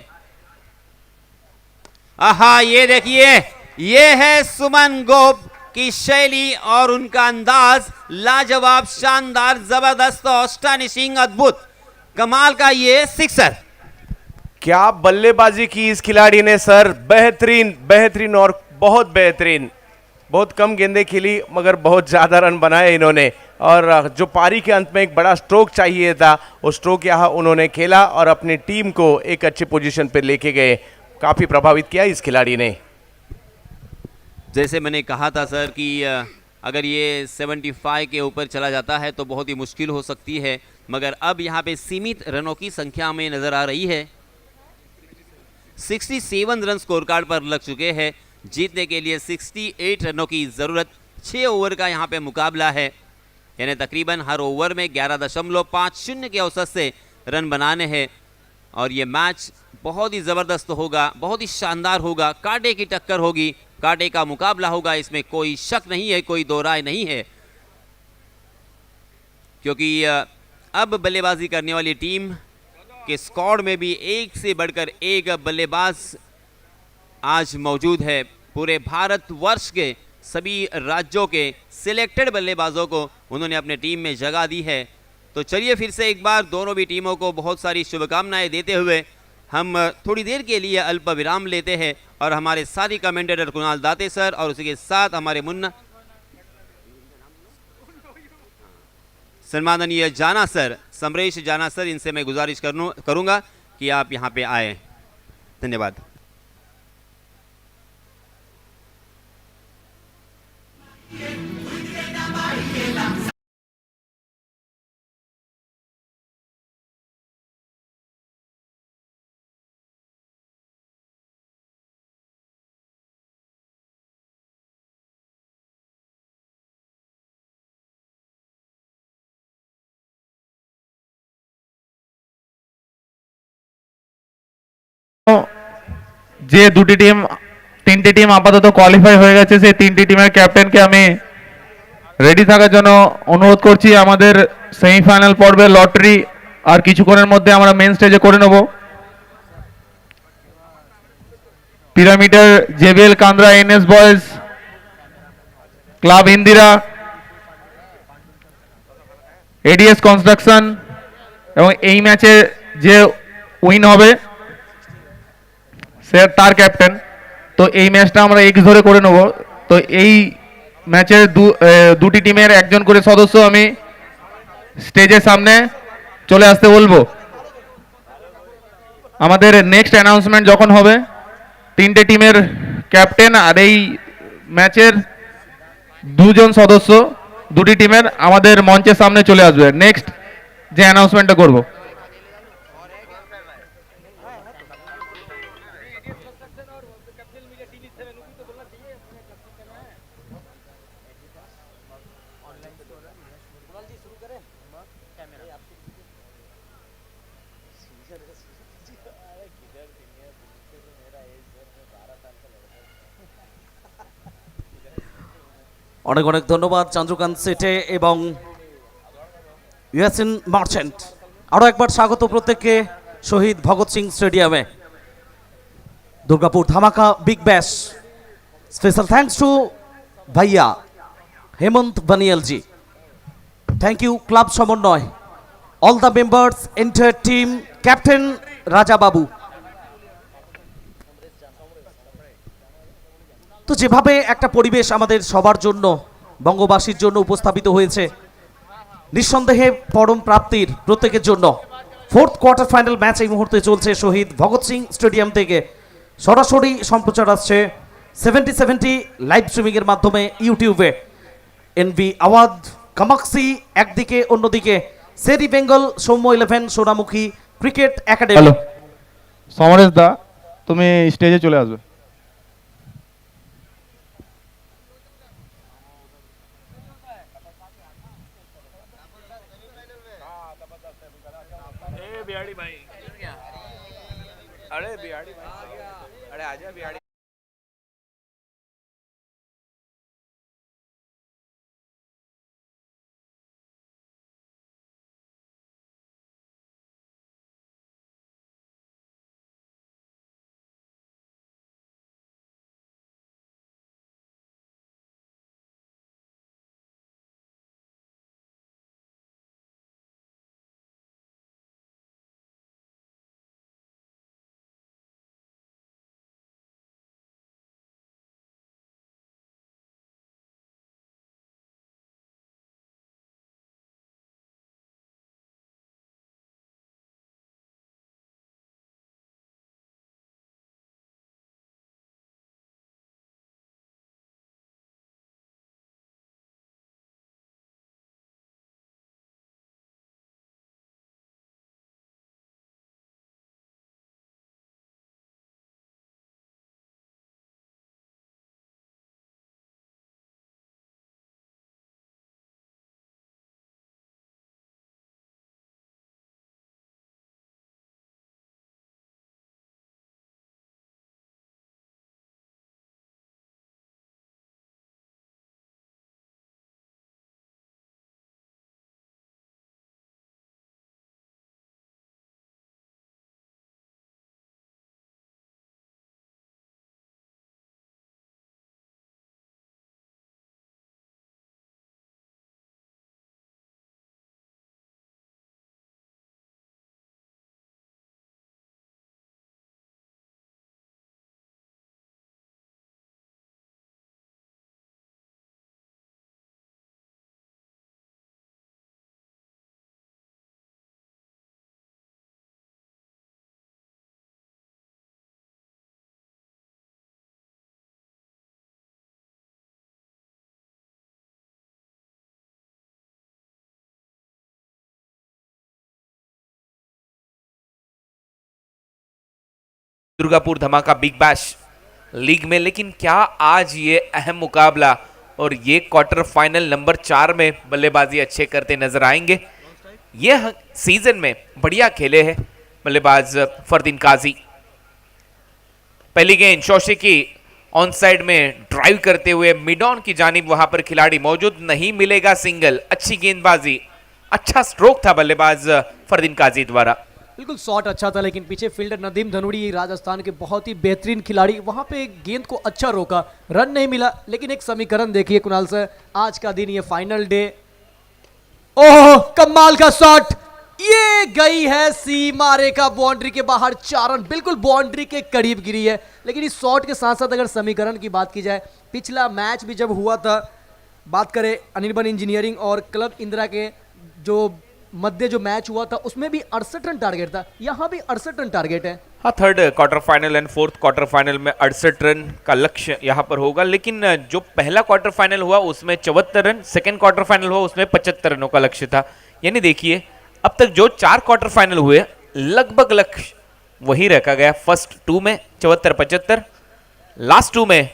आहा, ये देखिए, ये है सुमन गोप की शैली और उनका अंदाज, लाजवाब, शानदार, जबरदस्त, ऑस्टानिशिंग, अद्भुत, कमाल का ये सिक्सर। क्या बल्लेबाजी की इस खिलाड़ी ने सर, बेहतरीन बेहतरीन और बहुत बेहतरीन। बहुत कम गेंदें खेली मगर बहुत ज़्यादा रन बनाए इन्होंने, और जो पारी के अंत में एक बड़ा स्ट्रोक चाहिए था, वो स्ट्रोक यहाँ उन्होंने खेला और अपनी टीम को एक अच्छी पोजीशन पर लेके गए। काफ़ी प्रभावित किया इस खिलाड़ी ने। जैसे मैंने कहा था सर कि अगर ये 75 के ऊपर चला जाता है तो बहुत ही मुश्किल हो सकती है, मगर अब यहाँ पे सीमित रनों की संख्या में नज़र आ रही है। 67 रन स्कोर कार्ड पर लग चुके हैं। जीतने के लिए 68 रनों की ज़रूरत, 6 ओवर का यहाँ पे मुकाबला है। यानी तकरीबन हर ओवर में 11.50 के औसत से रन बनाने हैं। और ये मैच बहुत ही ज़बरदस्त होगा, बहुत ही शानदार होगा, कांटे की टक्कर होगी, कांटे का मुकाबला होगा, इसमें कोई शक नहीं है, कोई दो राय नहीं है। क्योंकि अब बल्लेबाजी करने वाली टीम के स्क्वाड में भी एक से बढ़कर एक बल्लेबाज आज मौजूद है। पूरे भारतवर्ष के सभी राज्यों के सिलेक्टेड बल्लेबाजों को उन्होंने अपने टीम में जगह दी है। तो चलिए फिर से एक बार दोनों भी टीमों को बहुत सारी शुभकामनाएं देते हुए हम थोड़ी देर के लिए अल्प विराम लेते हैं और हमारे साथी कमेंटेटर कुणाल दाते सर और उसी के साथ हमारे मुन्ना सम्माननीय जाना सर, समरेश जाना सर, इनसे मैं गुजारिश करूंगा कि आप यहां पे आए। धन्यवाद। যে দুটি টিম তিনটি টিম আপাতত কোয়ালিফাই হয়ে গেছে, সেই তিনটি টিমের ক্যাপ্টেনকে আমি রেডি থাকার জন্য অনুরোধ করছি। আমাদের সেমিফাইনাল পর্বে লটারি আর কিছুক্ষণের মধ্যে আমরা মেন স্টেজে করে নেব। পিরামিডের JBL Kandra NS boys club Indira, ads construction এবং এই ম্যাচে যে উইন হবে সে তার ক্যাপ্টেন। তো এই ম্যাচটা আমরা এক্স ধরে করে নেব। তো এই ম্যাচের দুটি টিমের একজন করে সদস্য আমি স্টেজের সামনে চলে আসতে বলবো। আমাদের নেক্সট অ্যানাউন্সমেন্ট যখন হবে, তিনটে টিমের ক্যাপ্টেন আর এই ম্যাচের দুজন সদস্য দুটি টিমের আমাদের মঞ্চের সামনে চলে আসবে নেক্সট যে অ্যানাউন্সমেন্টটা করব। অনেক অনেক ধন্যবাদ চন্দ্রকান্ত সেটে এবং ইয়াসিন মার্চেন্ট। আরও একবার স্বাগত প্রত্যেককে শহীদ ভগৎ সিং স্টেডিয়ামে। দুর্গাপুর ধামাকা Big Bash. Special thanks to ভাইয়া হেমন্ত বানিয়ালজি। থ্যাংক ইউ ক্লাব সমন্বয়, all the members, entire team, captain Raja Babu. তো যেভাবে একটা পরিবেশ আমাদের সবার জন্য, বঙ্গবাসীর জন্য উপস্থাপিত হয়েছে, নিঃসন্দেহে পরম প্রাপ্তির প্রত্যেকের জন্য ফোর্থ কোয়ার্টার ফাইনাল ম্যাচ এই মুহূর্তে চলছে শহীদ ভগৎ সিং স্টেডিয়াম থেকে। সরাসরি সম্প্রচার আসছে 70-70 লাইভ স্ট্রিমিংয়ের মাধ্যমে ইউটিউবে। এনভি আওয়াজ কামাক্সি একদিকে, অন্যদিকে সেরি Bengal, Soumya 11 Sonamukhi cricket academy. Hello Samaresh দা, তুমি স্টেজে চলে আসবে। अरे बिहाड़ी भाई, अरे आजा बिहाड़ी। दुर्गापुर धमाका बिग बैश लीग में, लेकिन क्या आज ये अहम मुकाबला और ये क्वार्टर फाइनल नंबर 4 में बल्लेबाजी अच्छे करते नजर आएंगे। ये सीजन में बढ़िया खेले हैं बल्लेबाज फरदीन काजी। पहली गेंद शोशी की ऑन साइड में ड्राइव करते हुए मिड ऑन की जानिब वहां पर खिलाड़ी मौजूद, नहीं मिलेगा सिंगल। अच्छी गेंदबाजी, अच्छा स्ट्रोक था बल्लेबाज फरदीन काजी द्वारा। बिल्कुल शॉट अच्छा था, लेकिन पीछे फील्डर नदीम धनुड़ी राजस्थान के बहुत ही बेहतरीन खिलाड़ी, वहां पे गेंद को अच्छा रोका, रन नहीं मिला। लेकिन एक समीकरण देखिए कुणाल सर, आज का दिन ये फाइनल डे, ओह कमाल का शॉट, ये गई है सीमा रेखा बाउंड्री के बाहर, 4 रन, बिल्कुल बाउंड्री के करीब गिरी है। लेकिन इस शॉट के साथ साथ अगर समीकरण की बात की जाए, पिछला मैच भी जब हुआ था, बात करें अनिर्बन इंजीनियरिंग और क्लब इंदिरा के जो मध्य जो मैच हुआ था, उसमें भी 68 रन टारगेट था, यहां भी 68 रन टारगेट है। हाँ, third quarter final and fourth quarter final में 68 रन का लक्ष्य यहाँ पर होगा। लेकिन जो पहला क्वार्टर फाइनल हुआ उसमें 74 रन, सेकेंड क्वार्टर फाइनल हुआ उसमें 75 रनों का लक्ष्य था। यानी देखिए अब तक जो 4 क्वार्टर फाइनल हुए लगभग लक्ष्य वही रखा गया। फर्स्ट 2 में 74-75, लास्ट 2 में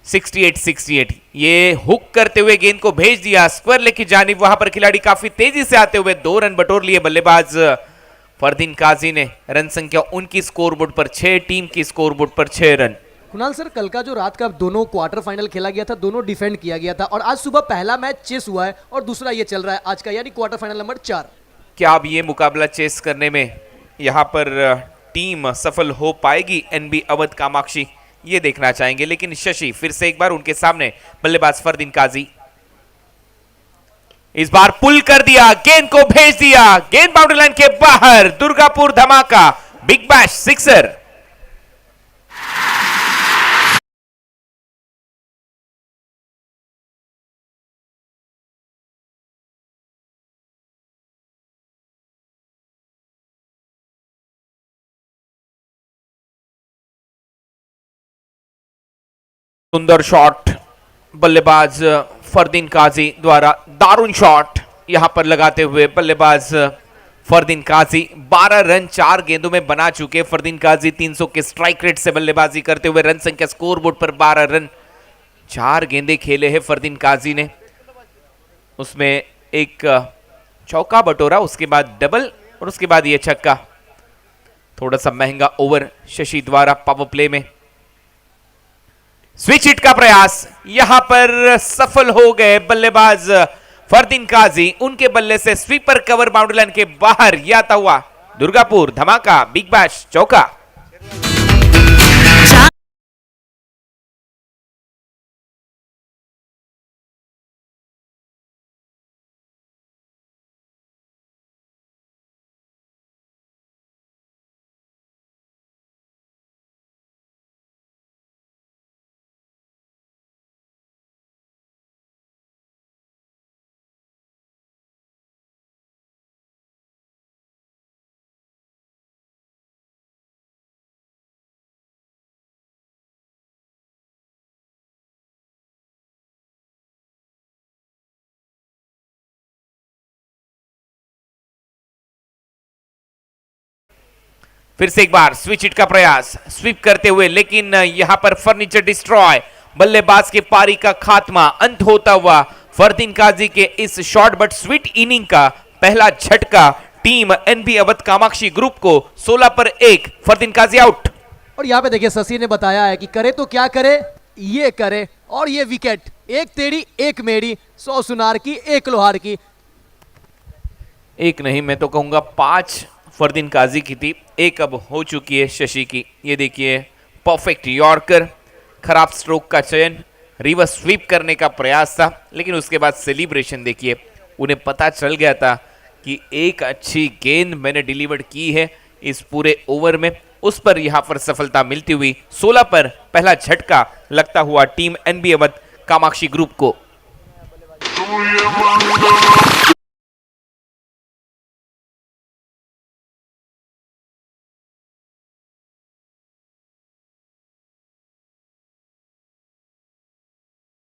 68-68। ये हुक करते हुए गेंद को भेज दिया स्क्वायर लेग की जानिब, वहां पर खिलाड़ी काफी तेजी से आते हुए 2 रन बटोर लिए बल्लेबाज फरदीन काजी ने। रन संख्या उनकी स्कोरबोर्ड पर 6, टीम की स्कोरबोर्ड पर 6 रन। कुणाल सर, कल का जो रात का दोनों क्वार्टर फाइनल खेला गया था, दोनों डिफेंड किया गया था, और आज सुबह पहला मैच चेस हुआ है और दूसरा ये चल रहा है आज का, यानी क्वार्टर फाइनल नंबर 4। क्या अब ये मुकाबला चेस करने में यहाँ पर टीम सफल हो पाएगी एनबी अवध कामाक्षी, ये देखना चाहेंगे। लेकिन शशि फिर से एक बार उनके सामने, बल्लेबाज फरदीन काजी इस बार पुल कर दिया, गेंद को भेज दिया, गेंद बाउंड्री लाइन के बाहर। दुर्गापुर धमाका बिग बैश सिक्सर। सुंदर शॉट बल्लेबाज फरदीन काजी द्वारा, दारुण शॉट यहां पर लगाते हुए बल्लेबाज फरदीन काजी 12 रन 4 गेंदों में बना चुके फरदीन काजी। 300 के स्ट्राइक रेट से बल्लेबाजी करते हुए रन संख्या स्कोरबोर्ड पर 12 रन। 4 गेंदे खेले हैं फरदीन काजी ने, उसमें एक चौका बटोरा, उसके बाद डबल और उसके बाद ये छक्का। थोड़ा सा महंगा ओवर शशि द्वारा पावर प्ले में। स्विच हिट का प्रयास यहां पर सफल हो गए बल्लेबाज फरदीन काजी। उनके बल्ले से स्वीपर कवर बाउंड्री लाइन के बाहर जाता हुआ दुर्गापुर धमाका बिग बैश चौका। फिर से एक बार स्विच हिट का प्रयास, स्वीप करते हुए, लेकिन यहां पर फर्नीचर डिस्ट्रॉय, बल्लेबाज के पारी का खात्मा, अंत होता हुआ फरदीन काजी के इस शॉर्ट बट स्वीट इनिंग का पहला झटका team NB Awadh Kamakshi group को 16 पर 1, फरदीन काजी आउट। और यहाँ पे देखिए शशि ने बताया है कि करे तो क्या करे, ये करे, और ये विकेट, एक तेरी एक मेरी, 100 सुनार की 1 लोहार की। एक नहीं, मैं तो कहूंगा 5 फरदीन काजी की थी, 1 अब हो चुकी है शशि की। ये देखिए परफेक्ट यॉर्कर, खराब स्ट्रोक का चयन, रिवर्स स्वीप करने का प्रयास था, लेकिन उसके बाद सेलिब्रेशन देखिए। उन्हें पता चल गया था कि एक अच्छी गेंद मैंने डिलीवर की है इस पूरे ओवर में, उस पर यहां पर सफलता मिलती हुई 16 पर पहला झटका लगता हुआ team NB Awadh Kamakshi group को।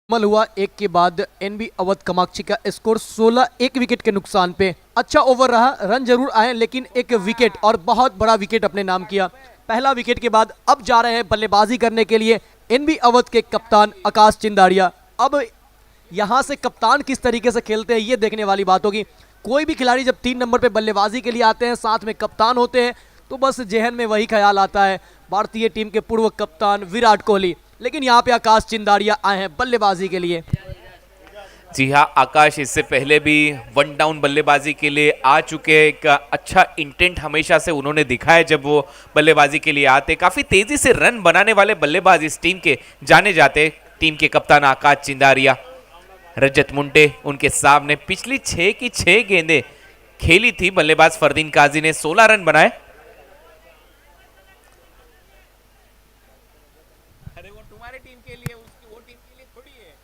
कमल हुआ 1 के बाद एनबी अवध कामाक्षी का स्कोर 16, 1 विकेट के नुकसान पे। अच्छा ओवर रहा, रन जरूर आए, लेकिन एक विकेट और बहुत बड़ा विकेट अपने नाम किया। पहला विकेट के बाद अब जा रहे हैं बल्लेबाजी करने के लिए एनबी अवध के कप्तान आकाश चिंदाड़िया। अब यहां से कप्तान किस तरीके से खेलते हैं ये देखने वाली बात होगी। कोई भी खिलाड़ी जब 3 नंबर पे बल्लेबाजी के लिए आते हैं, साथ में कप्तान होते हैं, तो बस जहन में वही ख्याल आता है भारतीय टीम के पूर्व कप्तान विराट कोहली। लेकिन यहाँ पे आकाश चिंदाड़िया आए हैं बल्लेबाजी के लिए। जी हाँ, आकाश इससे पहले भी 1 डाउन बल्लेबाजी के लिए आ चुके हैं। एक अच्छा इंटेंट हमेशा से उन्होंने दिखाया जब वो बल्लेबाजी के लिए आते। काफी तेजी से रन बनाने वाले बल्लेबाज इस टीम के जाने जाते। टीम के कप्तान आकाश चिंदाड़िया, रजत मुंडे उनके सामने पिछली 6 की 6 गेंदें खेली थी। बल्लेबाज फरदीन काजी ने 16 रन बनाए। अरे वो तुम्हारी टीम के लिए, उसकी वो टीम के लिए थोड़ी है।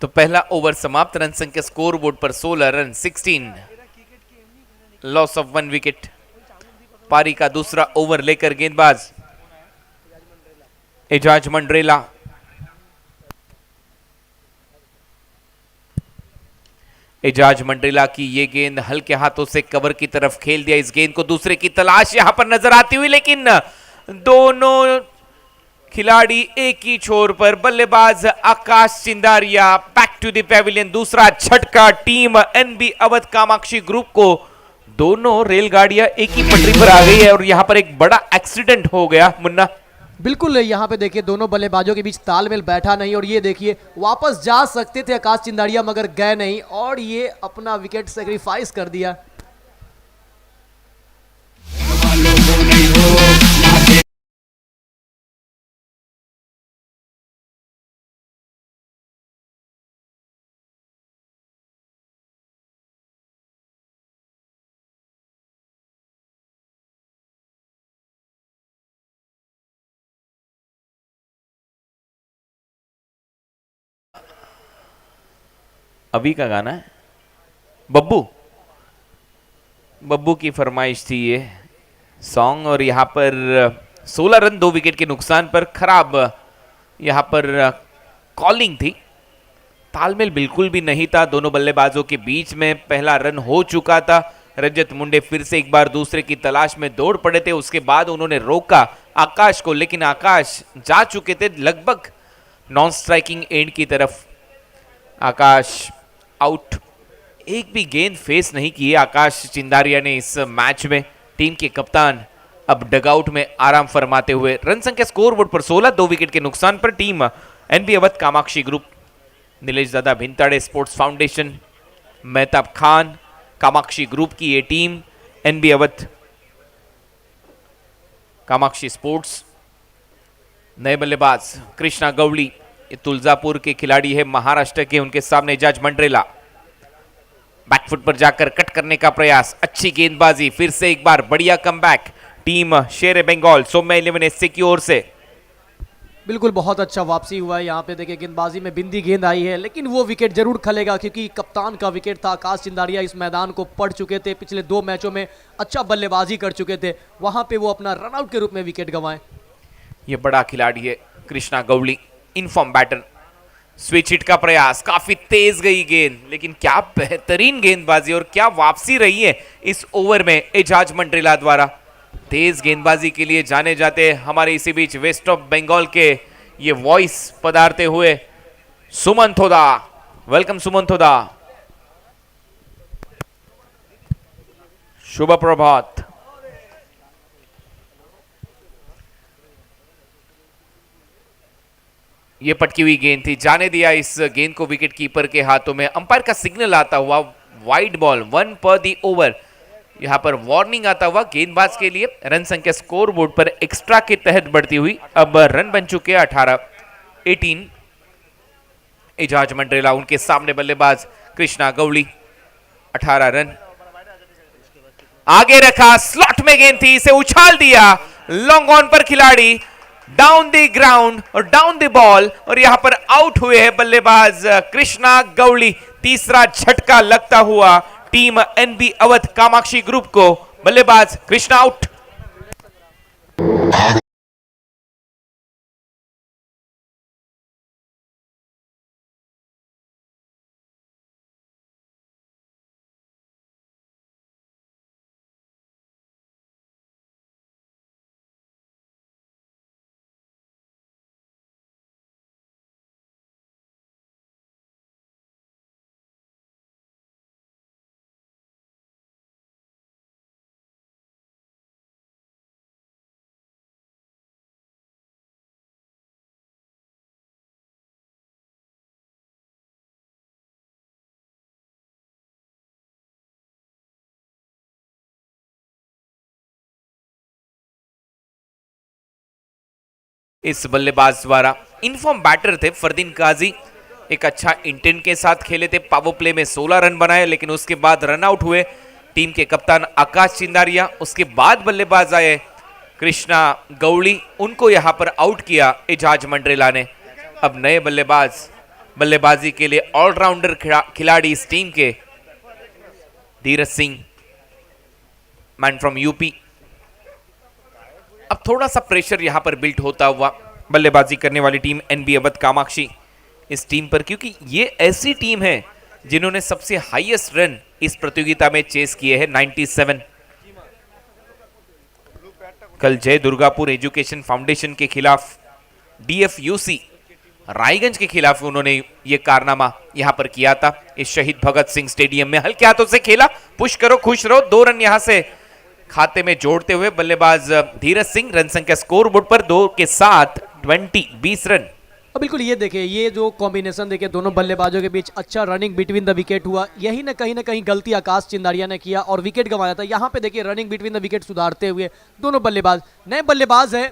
तो पहला ओवर समाप्त। रन संख्या स्कोर बोर्ड पर 16 रन, 16, लॉस ऑफ 1 विकेट। पारी का दूसरा ओवर लेकर गेंदबाज एजाज मंडरेला। एजाज मंडरेला की ये गेंद हल्के हाथों से कवर की तरफ खेल दिया। इस गेंद को दूसरे की तलाश यहां पर नजर आती हुई, लेकिन दोनों खिलाड़ी एक ही छोर पर। बल्लेबाज Akash Chindadiya back to the pavilion. दूसरा झटका team NB Awadh Kamakshi group को। दोनों रेलगाड़ियां एक ही पटरी पर आ गई है और यहां पर एक बड़ा एक्सीडेंट हो गया। मुन्ना, बिल्कुल यहाँ पे देखिए दोनों बल्लेबाजों के बीच तालमेल बैठा नहीं, और ये देखिए वापस जा सकते थे आकाश चिंदाड़िया मगर गए नहीं, और ये अपना विकेट सेक्रीफाइस कर दिया। अभी का गाना है बब्बू, बब्बू की फरमाइश थी ये सॉन्ग। और यहां पर 16 रन 2 विकेट के नुकसान पर। खराब यहां पर कॉलिंग थी, तालमेल बिल्कुल भी नहीं था दोनों बल्लेबाजों के बीच में। पहला रन हो चुका था। रजत मुंडे फिर से एक बार दूसरे की तलाश में दौड़ पड़े थे। उसके बाद उन्होंने रोका आकाश को, लेकिन आकाश जा चुके थे लगभग नॉन स्ट्राइकिंग एंड की तरफ। आकाश आउट। एक भी गेंद फेस नहीं की है आकाश चिंदाड़िया ने इस मैच में। टीम के कप्तान अब डगआउट में आराम फरमाते हुए। रन संख्या स्कोर बोर्ड पर 16, 2 विकेट के नुकसान पर। Team NB Awadh Kamakshi group, Nilesh Dada Bhintade sports foundation, Mehtab Khan Kamakshi group की ये team. NB Awadh Kamakshi sports. नए बल्लेबाज कृष्णा गवली, ये तुलजापुर के खिलाड़ी है, महाराष्ट्र के। उनके सामने एजाज मंडरेला। बैकफुट पर जाकर कट करने का प्रयास, अच्छी गेंदबाजी। फिर से एक बार बढ़िया comeback team Sher Bengal Saumya 11 SC की ओर से। बिल्कुल बहुत अच्छा वापसी हुआ है। यहाँ पे देखिए गेंदबाजी में बिंदी गेंद आई है, लेकिन वो विकेट जरूर खलेगा क्योंकि कप्तान का विकेट था। आकाश चिंदाड़िया इस मैदान को पढ़ चुके थे, पिछले 2 मैचों में अच्छा बल्लेबाजी कर चुके थे। वहां पे वो अपना रनआउट के रूप में विकेट गंवाए। ये बड़ा खिलाड़ी है Krishna Gawli, in form batter. Switch hit का प्रयास, काफी तेज गई गेंद, लेकिन क्या बेहतरीन गेंदबाजी और क्या वापसी रही है इस ओवर में एजाज मंडरेला द्वारा। तेज गेंदबाजी के लिए जाने जाते हमारे इसी बीच वेस्ट ऑफ बंगाल के ये वॉइस पधारते हुए सुमन थोदा। वेलकम सुमन थोदा, शुभ प्रभात। ये पटकी हुई गेंद थी, जाने दिया इस गेंद को विकेट कीपर के हाथों में। अंपायर का सिग्नल आता हुआ वाइड बॉल, 1 पर दी ओवर। यहां पर वार्निंग आता हुआ गेंदबाज के लिए। रन संख्या स्कोर बोर्ड पर एक्स्ट्रा के तहत बढ़ती हुई। अब रन बन चुके 18, 18। एजाज मंडरेला, उनके सामने बल्लेबाज कृष्णा गवली, 18 रन। आगे रखा, स्लॉट में गेंद थी, इसे उछाल दिया। लॉन्ग ऑन पर खिलाड़ी डाउन द ग्राउंड और डाउन द बॉल, और यहां पर आउट हुए हैं बल्लेबाज कृष्णा गौली। तीसरा झटका लगता हुआ team NB Awadh Kamakshi group को। बल्लेबाज कृष्णा आउट। इस बल्लेबाज द्वारा इनफॉर्म बैटर थे फरदीन काजी, एक अच्छा इंटेंट के साथ खेले थे। पावर प्ले में 16 रन बनाए, लेकिन उसके बाद रन आउट हुए टीम के कप्तान आकाश चिंदारिया। उसके बाद बल्लेबाज आए कृष्णा गौड़ी, उनको यहां पर आउट किया एजाज मंडरेला ने। अब नए बल्लेबाज बल्लेबाजी के लिए ऑलराउंडर खिलाड़ी इस टीम के Dheeraj Singh, man from UP. अब थोड़ा सा प्रेशर यहां पर बिल्ट होता हुआ बल्लेबाजी करने वाली टीम एनबी अवध कामाक्षी इस टीम पर, क्योंकि ये ऐसी टीम है जिन्होंने सबसे हाईएस्ट रन इस प्रतियोगिता में चेस किए हैं 97। कल जय दुर्गापुर एजुकेशन फाउंडेशन के खिलाफ डीएफयूसी रायगंज के खिलाफ उन्होंने ये कारनामा यहां पर किया था। इस शहीद भगत सिंह स्टेडियम में हल्के हाथों से खेला, पुश करो खुश रहो। 2 रन यहां से खाते में जोड़ते हुए बल्लेबाज धीरज सिंह रन संख्या स्कोर बोर्ड पर 2 के साथ 20 रन। अब बिल्कुल ये देखिए, ये जो कॉम्बिनेशन देखिए दोनों बल्लेबाजों के बीच, अच्छा रनिंग बिटवीन द विकेट हुआ। यही ना कहीं गलती आकाश चिंदारिया ने किया और विकेट गंवाया था। यहाँ पे देखिए रनिंग बिटवीन द विकेट सुधारते हुए दोनों बल्लेबाज, नए बल्लेबाज है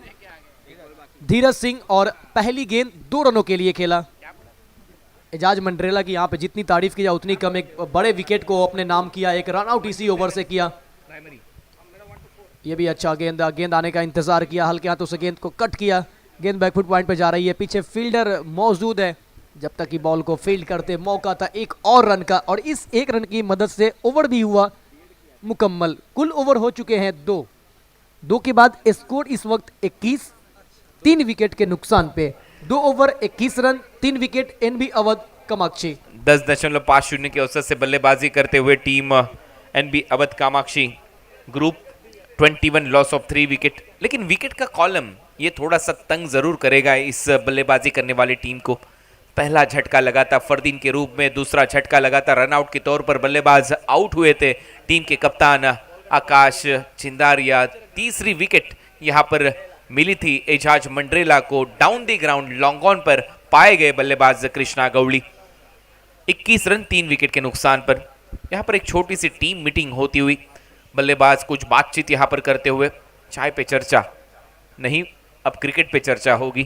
धीरज सिंह, और पहली गेंद 2 रनों के लिए खेला। एजाज मंडरेला की यहाँ पे जितनी तारीफ की जाए उतनी कम। एक बड़े विकेट को अपने नाम किया, एक रन आउट इसी ओवर से किया। ये भी अच्छा गेंद आने का इंतजार किया, हल्के हाथों से गेंद को कट किया। गेंद बैकफुट पॉइंट पे जा रही है, पीछे फील्डर मौजूद है। जब तक कि बॉल को फील्ड करते मौका था एक और रन का, और इस 1 रन की मदद से ओवर भी हुआ मुकम्मल। कुल ओवर हो चुके हैं 2 के बाद स्कोर इस वक्त 21, 3 विकेट के नुकसान पे। 2 over 21 run, 3 wicket NB Awadh Kamakshi. 10.50 के औसत से बल्लेबाजी करते हुए team NB Awadh Kamakshi group 21 loss of 3 wicket. लेकिन विकेट का कॉलम ये थोड़ा सा तंग जरूर करेगा इस बल्लेबाजी करने वाली टीम को। पहला झटका लगा था फरदीन के रूप में, दूसरा झटका लगा था रनआउट के तौर पर। बल्लेबाज आउट हुए थे टीम के कप्तान आकाश चिंदारिया। तीसरी विकेट यहां पर मिली थी एजाज मंडरेला को। Down the ground long on पर पाए गए बल्लेबाज कृष्णा गौड़ी। 21 रन 3 विकेट के नुकसान पर। यहां पर एक छोटी सी टीम मीटिंग होती हुई, बल्लेबाज कुछ बातचीत यहां पर करते हुए। चाय पे चर्चा नहीं, अब क्रिकेट पे चर्चा होगी।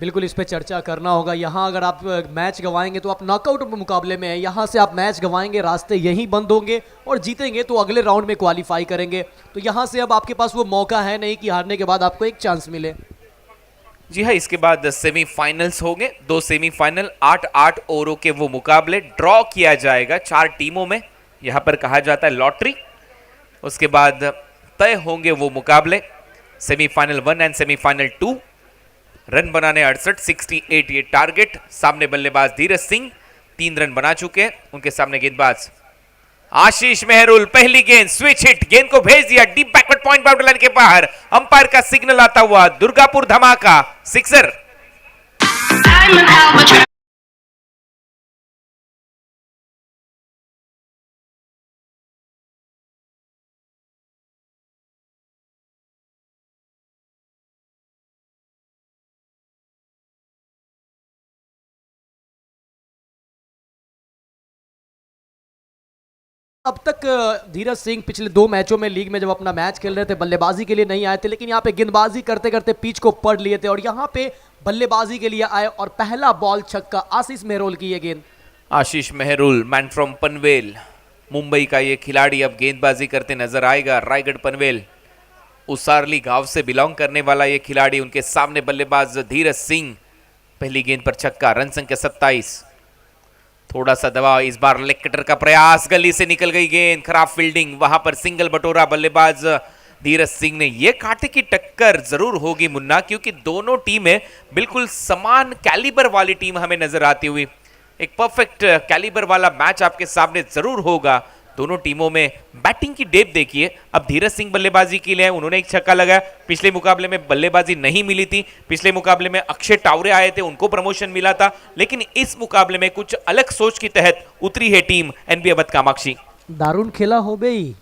बिल्कुल इस पे चर्चा करना होगा। यहाँ अगर आप मैच गंवाएंगे तो आप नॉकआउट मुकाबले में हैं, यहाँ से आप मैच गंवाएंगे रास्ते यहीं बंद होंगे, और जीतेंगे तो अगले राउंड में क्वालिफाई करेंगे। तो यहाँ से अब आपके पास वो मौका है नहीं कि हारने के बाद आपको एक चांस मिले। जी हाँ, इसके बाद सेमीफाइनल्स होंगे। 2 सेमीफाइनल, 8-8 ओवरों के वो मुकाबले ड्रॉ किया जाएगा 4 टीमों में। यहाँ पर कहा जाता है लॉटरी। उसके बाद तय होंगे वो मुकाबले सेमीफाइनल 1 एंड सेमीफाइनल 2। रन बनाने 68, 68 ये टारगेट। सामने बल्लेबाज धीरज सिंह 3 रन बना चुके हैं। उनके सामने गेंदबाज आशीष मेहरुल। पहली गेंद स्विच हिट, गेंद को भेज दिया deep backward point boundary line के बाहर। अंपायर का सिग्नल आता हुआ, दुर्गापुर धमाका, सिक्सर। अब तक धीरज सिंह पिछले 2 मैचों में लीग में जब अपना मैच खेल रहे थे बल्लेबाजी के लिए नहीं आए थे, लेकिन यहाँ पे गेंदबाजी करते करते पिच को पढ़ लिए थे और यहाँ पे बल्लेबाजी के लिए आए और पहला बॉल छक्का आशीष मेहरोल की ये गेंद। आशीष मेहरुल, मैन फ्रॉम पनवेल, मुंबई का ये खिलाड़ी अब गेंदबाजी करते नजर आएगा। रायगढ़ पनवेल उसारली गांव से बिलोंग करने वाला ये खिलाड़ी, उनके सामने बल्लेबाज धीरज सिंह, पहली गेंद पर छक्का, रन संख्या 27। थोड़ा सा दबाव, इस बार लेग कटर का प्रयास, गली से निकल गई गेंद, खराब फील्डिंग, वहां पर सिंगल बटोरा बल्लेबाज धीरज सिंह ने। ये कांटे की टक्कर जरूर होगी मुन्ना, क्योंकि दोनों टीमें बिल्कुल समान कैलिबर वाली टीम हमें नजर आती हुई। एक परफेक्ट कैलिबर वाला मैच आपके सामने जरूर होगा। दोनों टीमों में बैटिंग की डेप्थ देखिए। अब धीरज सिंह बल्लेबाजी के लिए उन्होंने एक छक्का लगाया, पिछले मुकाबले में बल्लेबाजी नहीं मिली थी, पिछले मुकाबले में अक्षय टावरे आए थे, उनको प्रमोशन मिला था, लेकिन इस मुकाबले में कुछ अलग सोच के तहत उतरी है टीम एनबी अवध कामाक्षी। दारुण खेला हो गई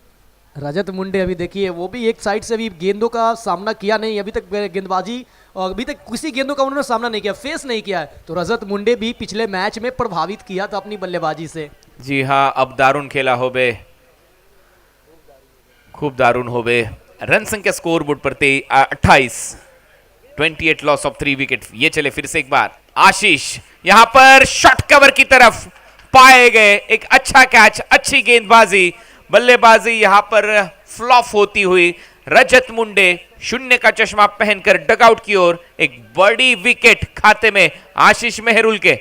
रजत मुंडे। अभी देखिए वो भी एक साइड से अभी गेंदों का सामना किया नहीं, अभी तक गेंदबाजी और अभी तक किसी गेंदों का उन्होंने सामना नहीं किया, फेस नहीं किया है। तो रजत मुंडे भी पिछले मैच में प्रभावित किया था अपनी बल्लेबाजी से। जी हाँ, अब दारुण खेला हो बे, खूब दारुण हो बे। रन संख्या स्कोर बोर्ड पर 28, 28 लॉस ऑफ 3 विकेट। ये चले फिर से एक बार, आशीष यहां पर शॉट कवर की तरफ पाए गए, एक अच्छा कैच, अच्छी गेंदबाजी, बल्लेबाजी यहां पर फ्लॉप होती हुई। रजत मुंडे शून्य का चश्मा पहनकर डगआउट की ओर, एक बड़ी विकेट खाते में आशीष मेहरुल के।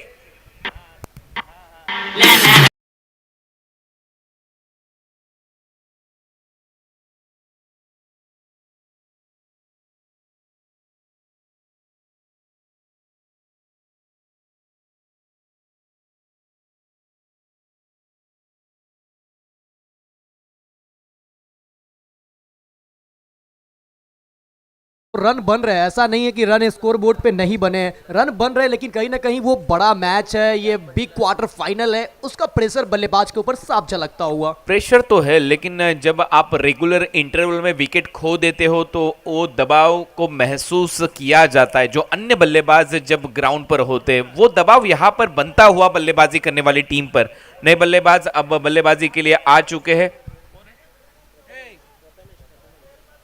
रन बन रहे हैं, ऐसा नहीं है कि रन स्कोर बोर्ड पे नहीं बने, रन बन रहे हैं, लेकिन कहीं ना कहीं वो बड़ा मैच है, ये बिग क्वार्टर फाइनल है, उसका प्रेशर बल्लेबाज के ऊपर साफ झलकता हुआ। प्रेशर तो है, लेकिन जब आप रेगुलर इंटरवल में विकेट खो देते हो तो वो दबाव को महसूस किया जाता है। जो अन्य बल्लेबाज जब ग्राउंड पर होते हैं, वो दबाव यहाँ पर बनता हुआ बल्लेबाजी करने वाली टीम पर। नए बल्लेबाज अब बल्लेबाजी के लिए आ चुके हैं।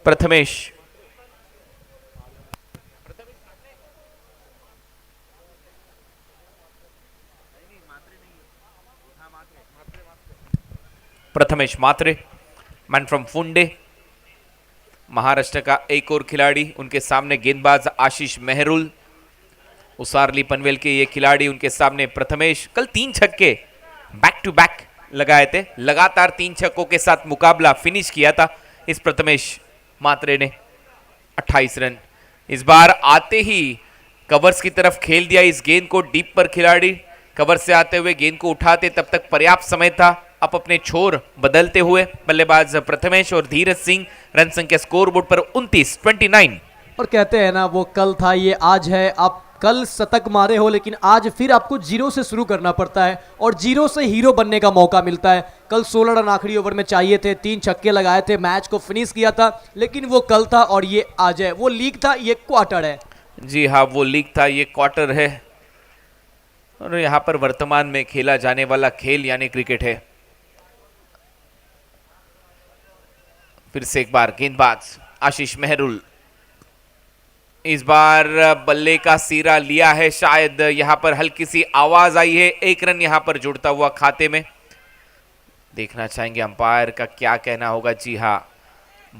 प्रथमेश, प्रथमेश मात्रे, मैन फ्रॉम फुंडे, महाराष्ट्र का एक और खिलाड़ी, उनके सामने गेंदबाज आशीष मेहरुल। उसारली पनवेल के ये खिलाड़ी, उनके सामने प्रथमेश। कल 3 छक्के बैक टू बैक लगाए थे, लगातार 3 छक्कों के साथ मुकाबला फिनिश किया था इस प्रथमेश मात्रे ने। 28 रन। इस बार आते ही कवर्स की तरफ खेल दिया इस गेंद को, डीप पर खिलाड़ी कवर से आते हुए गेंद को उठाते, तब तक पर्याप्त समय था। अब अपने छोर बदलते हुए बल्लेबाज प्रथमेश और धीरज सिंह, रन संख्या स्कोर बोर्ड पर 29, 29। और कहते हैं ना, वो कल था ये आज है। आप कल शतक मारे हो, लेकिन आज फिर आपको जीरो से शुरू करना पड़ता है और जीरो से हीरो बनने का मौका मिलता है। कल 16 रन आखिरी ओवर में चाहिए थे, 3 छक्के लगाए थे, मैच को फिनिश किया था, लेकिन वो कल था और ये आज है। वो लीग था, ये क्वार्टर है। जी हाँ, वो लीग था, ये क्वार्टर है, और यहाँ पर वर्तमान में खेला जाने वाला खेल यानी क्रिकेट है। फिर से एक बार गेंदबाज आशीष मेहरुल, इस बार बल्ले का सिरा लिया है, शायद यहां पर हल्की सी आवाज आई है। 1 रन यहां पर जुड़ता हुआ खाते में। देखना चाहेंगे अंपायर का क्या कहना होगा। जी हाँ,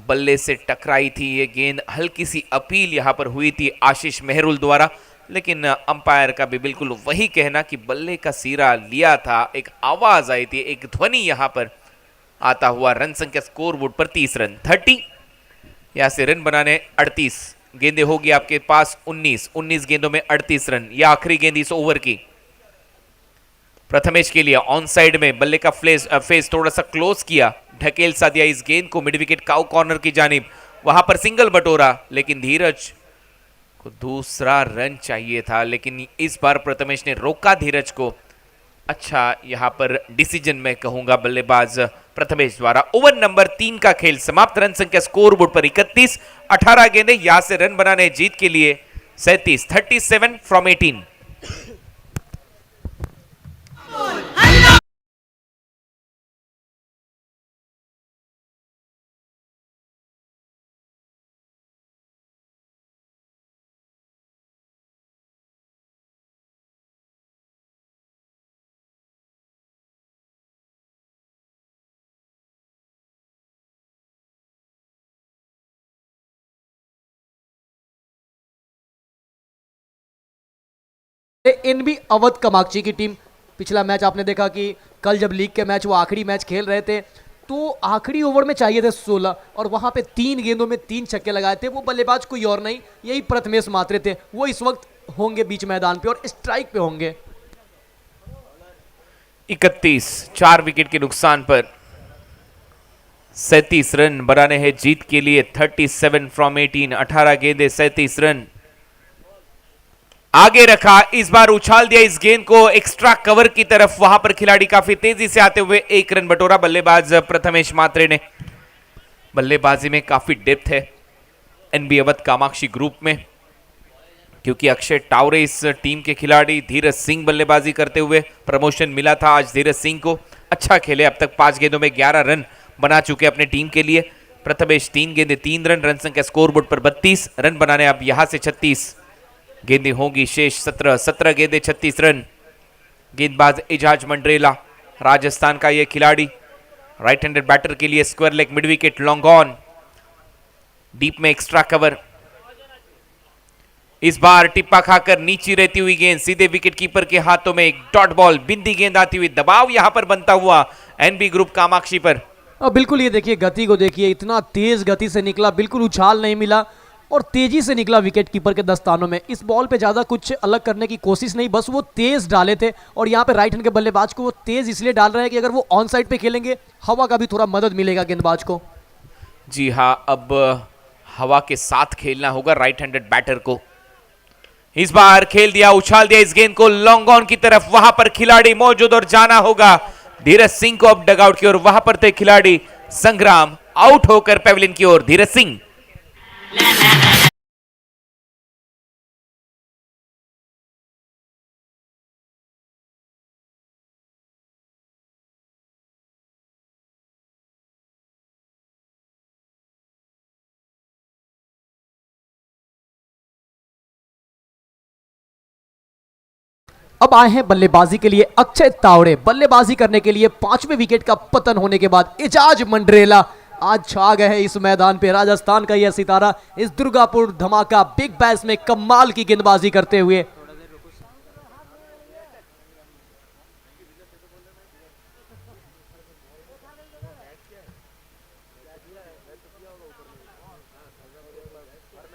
बल्ले से टकराई थी ये गेंद, हल्की सी अपील यहां पर हुई थी आशीष मेहरुल द्वारा, लेकिन अंपायर का भी बिल्कुल वही कहना कि बल्ले का सिरा लिया था। एक आवाज आई थी, एक ध्वनि यहां पर आता हुआ। रन संख्या स्कोर बोर्ड पर 30 रन, 30। यहां से रन बनाने 38 गेंदें होगी आपके पास, 19 गेंदों में 38 रन। यह आखिरी गेंद इस ओवर की प्रथमेश के लिए। ऑन साइड में बल्ले का फेस थोड़ा सा क्लोज किया, ढकेल सा दिया इस गेंद को मिड विकेट काउ कॉर्नर की जानिब। वहां पर सिंगल बटोरा, लेकिन धीरज को दूसरा रन चाहिए था, लेकिन इस बार प्रथमेश ने रोका धीरज को। अच्छा यहां पर डिसीजन में कहूंगा बल्लेबाज प्रथमेश द्वारा। ओवर नंबर 3 का खेल समाप्त। रन संख्या स्कोर बोर्ड पर 31, 18 गेंदें, यहां से रन बनाने जीत के लिए 37, 37 फ्रॉम 18। एनबी अवध कामाक्षी की टीम। पिछला मैच आपने देखा कि कल जब लीग के मैच वो आखिरी मैच खेल रहे थे तो आखिरी ओवर में चाहिए थे 16 और वहां पे 3 गेंदों में 3 छक्के लगाए थे। वो बल्लेबाज कोई और नहीं, यही प्रथमेश मात्रे थे। वो इस वक्त होंगे बीच मैदान पे और स्ट्राइक पे होंगे। 31 4 विकेट के नुकसान पर 37 रन बनाने हैं जीत के लिए। 37 फ्रॉम 18, 18 गेंदे 37 रन आगे रखा। इस बार उछाल दिया इस गेंद को एक्स्ट्रा कवर की तरफ, वहां पर खिलाड़ी काफी तेजी से आते हुए 1 रन बटोरा बल्लेबाज प्रथमेश मात्रे ने। बल्लेबाजी में काफी डेप्थ है एनबी अवध कामाक्षी ग्रुप में, क्योंकि अक्षय टावरे इस टीम के खिलाड़ी, धीरज सिंह बल्लेबाजी करते हुए प्रमोशन मिला था आज धीरज सिंह को। अच्छा खेले, अब तक 5 गेंदों में 11 रन बना चुके अपने टीम के लिए। प्रथमेश 3 गेंदे 3 रन, रन संख्या स्कोरबोर्ड पर 32 रन बनाने अब यहां से 36 गेंदें होंगी शेष। 17 गेंदे 36 रन। गेंदबाज एजाज मंडरेला राजस्थान का यह खिलाड़ी, राइट हैंडेड बैटर के लिए square leg mid wicket, long on, deep में एक्स्ट्रा कवर। इस बार टिप्पा खाकर नीचे रहती हुई गेंद सीधे विकेट कीपर के हाथों में, एक डॉट बॉल, बिंदी गेंद आती हुई, दबाव यहां पर बनता हुआ एनबी ग्रुप कामाक्षी पर। और बिल्कुल ये देखिए गति को देखिए, इतना तेज गति से निकला, बिल्कुल उछाल नहीं मिला और तेजी से निकला विकेट कीपर के दस्तानों में। इस बॉल पे ज्यादा कुछ अलग करने की कोशिश नहीं, बस वो तेज डाले थे। और यहाँ पे राइट हैंड के बल्लेबाज को वो तेज इसलिए डाल रहे हैं कि अगर वो ऑन साइड पे खेलेंगे हवा का भी थोड़ा मदद मिलेगा गेंदबाज को। जी हां, अब हवा के साथ खेलना होगा राइट हैंडेड बैटर को। इस बार खेल दिया, उछाल दिया इस गेंद को लॉन्ग ऑन की तरफ, वहां पर खिलाड़ी मौजूद और जाना होगा धीरज सिंह को अब डगआउट की ओर। वहां पर थे खिलाड़ी संग्राम, आउट होकर पेविलियन की ओर धीरज सिंह। अब आए हैं बल्लेबाजी के लिए अक्षय तावड़े। बल्लेबाजी करने के लिए 5वें विकेट का पतन होने के बाद एजाज मंडरेला आज छा गए हैं इस मैदान पे। राजस्थान का यह सितारा इस दुर्गापुर धमाका बिग बैश में कमाल की गेंदबाजी करते हुए।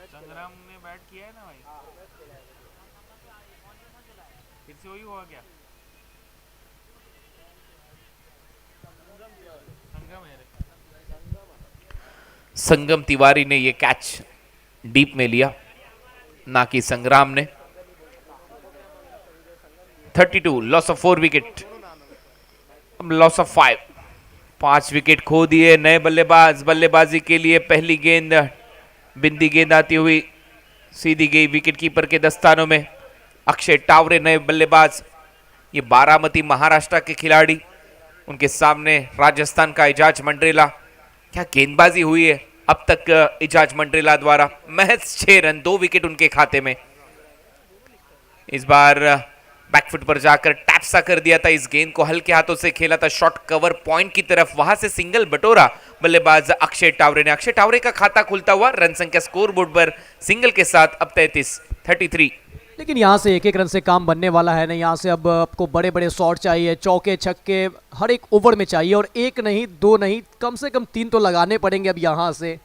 संग्राम ने बैट किया है ना भाई, फिर से वही हुआ क्या? संगम तिवारी ने यह कैच डीप में लिया, ना कि संग्राम ने। 32, loss of 4 wicket, loss of 5, 5 wicket खो दिए नए बल्लेबाज। बल्लेबाजी के लिए पहली गेंद, बिंदी गेंद आती हुई सीधी गई विकेट कीपर के दस्तानों में। अक्षय टावरे नए बल्लेबाज, ये बारामती महाराष्ट्र के खिलाड़ी, उनके सामने राजस्थान का एजाज मंडरेला। क्या गेंदबाजी हुई है अब तक एजाज मंडरेला द्वारा, महज 6 रन, 2 विकेट उनके खाते में। इस बार बैकफुट पर जाकर टैप सा कर दिया था इस गेंद को, हल्के हाथों से खेला था शॉर्ट कवर पॉइंट की तरफ, वहां से सिंगल बटोरा बल्लेबाज अक्षय टावरे ने। अक्षय टावरे का खाता खुलता हुआ, रन संख्या स्कोर बोर्ड पर सिंगल के साथ अब 33। लेकिन यहाँ से एक एक रन से काम बनने वाला है नहीं। यहाँ से अब आपको बड़े बड़े शॉट चाहिए, चौके छक्के हर एक ओवर में चाहिए, और 1 नहीं 2 नहीं, कम से कम 3 तो लगाने पड़ेंगे अब यहाँ से।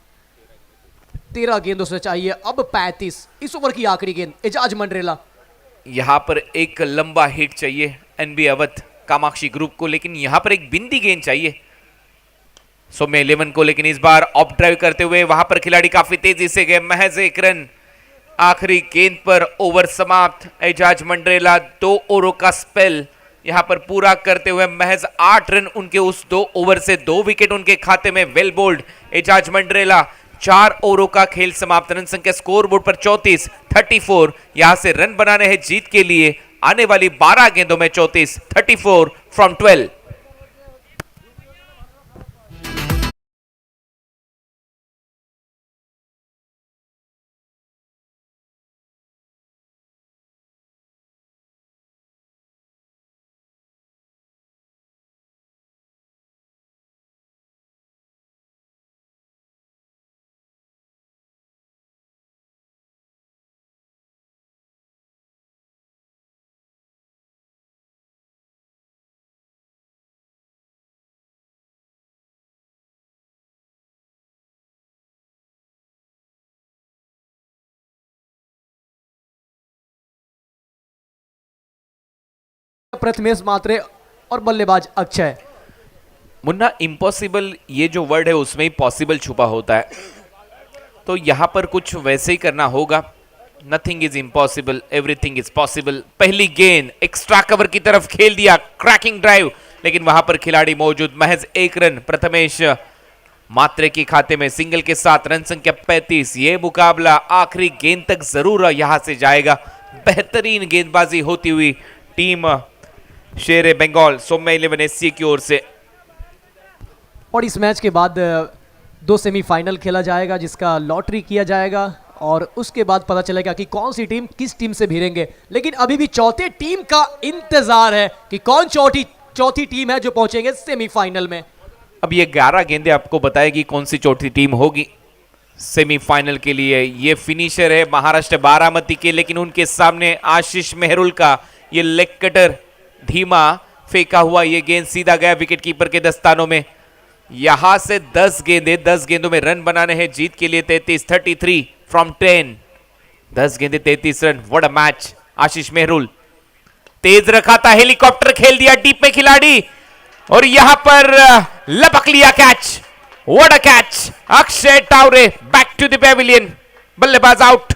13 गेंदों से चाहिए अब 35। इस ओवर की आखिरी गेंद एजाज मंडरेला। यहां पर एक लंबा हिट चाहिए एनबी अवध कामाक्षी ग्रुप को, लेकिन यहां पर एक बिंदी गेंद चाहिए सौम्य 11 को। लेकिन इस बार ऑफ ड्राइव करते हुए वहां पर खिलाड़ी काफी तेजी से गए, महज 1 रन। आखिरी गेंद पर ओवर समाप्त। एजाज मंडरेला 2 ओवरों का स्पेल यहां पर पूरा करते हुए महज 8 रन उनके उस 2 ओवर से, 2 विकेट उनके खाते में। Well bold Ejaz Mandrela. 4 ओवरों का खेल समाप्त, रन संख्या स्कोर बोर्ड पर 34। यहां से रन बनाने हैं जीत के लिए, आने वाली 12 गेंदों में 34 फ्रॉम 12। प्रथमेश मात्रे और बल्लेबाज अक्षय। मुन्ना, इम्पॉसिबल ये जो वर्ड है उसमें ही पॉसिबल छुपा होता है, तो यहाँ पर कुछ वैसे ही करना होगा। Nothing is impossible, everything is possible. पहली गेंद एक्स्ट्रा कवर की तरफ खेल दिया, क्रैकिंग ड्राइव, लेकिन वहां पर खिलाड़ी मौजूद, महज एक रन प्रथमेश मात्रे के खाते में सिंगल के साथ, रन संख्या 35। ये मुकाबला आखिरी गेंद तक जरूर यहां से जाएगा। बेहतरीन गेंदबाजी होती हुई टीम शेर ए बंगाल सौम्या 11 SC की ओर से। और इस मैच के बाद 2 सेमीफाइनल खेला जाएगा जिसका लॉटरी किया जाएगा और उसके बाद पता चलेगा कि कौन सी टीम किस टीम से भिड़ेंगे। लेकिन अभी भी चौथे टीम का इंतजार है कि कौन चौथी टीम है जो पहुंचेंगे सेमीफाइनल में। अब ये 11 गेंदें आपको बताएगी कौन सी चौथी टीम होगी सेमीफाइनल के लिए। ये फिनिशर है महाराष्ट्र बारामती के, लेकिन उनके सामने आशीष मेहरुल का ये लेग कटर धीमा फेंका हुआ ये गेंद सीधा गया विकेट कीपर के दस्तानों में। यहां से 10 गेंदें, 10 गेंदों में रन बनाने हैं जीत के लिए 33 फ्रॉम 10। 10 गेंदें 33 run. What a match. Ashish Mehrul तेज रखा था, हेलीकॉप्टर खेल दिया डीप में खिलाड़ी और यहां पर लपक लिया catch. What a catch. Akshay Taware back to the pavilion, बल्लेबाज आउट।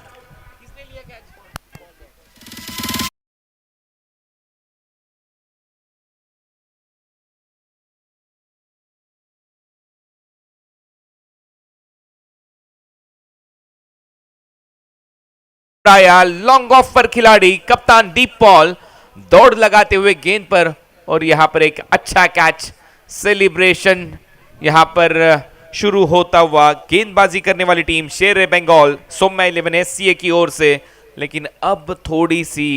लॉन्ग ऑफ पर खिलाड़ी कप्तान दीप पॉल दौड़ लगाते हुए गेंद पर, और यहां पर एक अच्छा कैच। सेलिब्रेशन यहां पर शुरू होता हुआ गेंदबाजी करने वाली टीम शेर ए बंगाल सौम्या 11 SCA की ओर से। लेकिन अब थोड़ी सी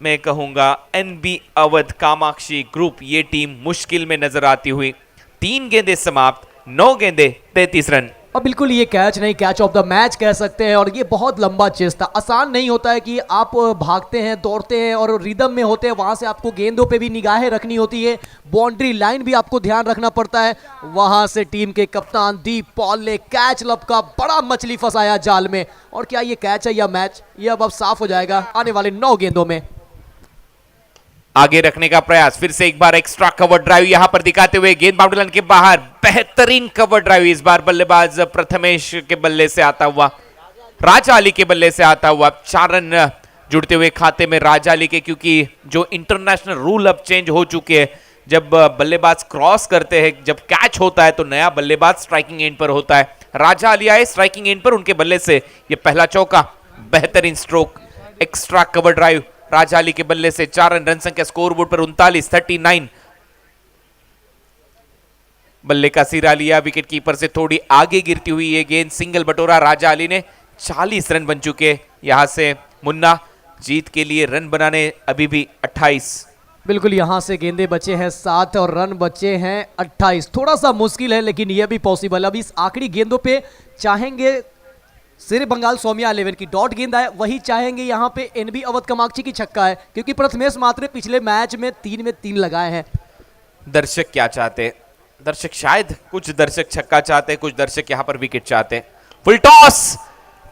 मैं कहूंगा NB अवध कामाक्षी ग्रुप ये टीम मुश्किल में नजर आती हुई। 3 गेंदें समाप्त, 9 गेंदें 33 रन। और बिल्कुल ये कैच नहीं, कैच ऑफ द मैच कह सकते हैं। और ये बहुत लंबा चेस था। आसान नहीं होता है कि आप भागते हैं, दौड़ते हैं और रिदम में होते हैं, वहां से आपको गेंदों पे भी निगाहें रखनी होती है, बाउंड्री लाइन भी आपको ध्यान रखना पड़ता है। वहां से टीम के कप्तान दीप पॉल ने कैच लपका, बड़ा मछली फंसाया जाल में। और क्या ये कैच है या मैच, ये अब साफ हो जाएगा आने वाले 9 गेंदों में। आगे रखने का प्रयास, फिर से एक बार एक्स्ट्रा कवर ड्राइव यहां पर दिखाते हुए, गेंद बाउंड्री लाइन के बाहर, बेहतरीन कवर ड्राइव। इस बार बल्लेबाज प्रथमेश के बल्ले से आता हुआ, राजा अली के बल्ले से आता हुआ 4 रन जुड़ते हुए खाते में राजा अली के, क्योंकि जो इंटरनेशनल रूल अब चेंज हो चुके हैं। जब बल्लेबाज क्रॉस करते हैं, जब कैच होता है तो नया बल्लेबाज स्ट्राइकिंग एंड पर होता है। राजा अली आए स्ट्राइकिंग एंड पर, उनके बल्ले से ये पहला चौका, बेहतरीन stroke, extra cover drive Raja Ali के बल्ले से 4 रन। रन संख्या स्कोरबोर्ड पर 39। बल्ले का सिरा लिया विकेट कीपर से थोड़ी आगे गिरती हुई ये गेंद, सिंगल बटोरा राजा अली ने। 40 रन बन चुके यहां से मुन्ना, जीत के लिए रन बनाने अभी भी 28। बिल्कुल, यहां से गेंदे बचे हैं 7 और रन बचे हैं 28। थोड़ा सा मुश्किल है लेकिन यह भी पॉसिबल। अब इस आखिरी गेंदों पे चाहेंगे शेर बंगाल सौम्या 11 की डॉट गेंद आए, वही चाहेंगे यहाँ पे NB अवध कामाक्षी की छक्का है, क्योंकि प्रथमेश मात्रे पिछले मैच में 3 में 3 लगाए हैं। दर्शक क्या चाहते हैं? दर्शक शायद कुछ दर्शक छक्का चाहते हैं, कुछ दर्शक यहाँ पर विकेट चाहते हैं। फुल टॉस,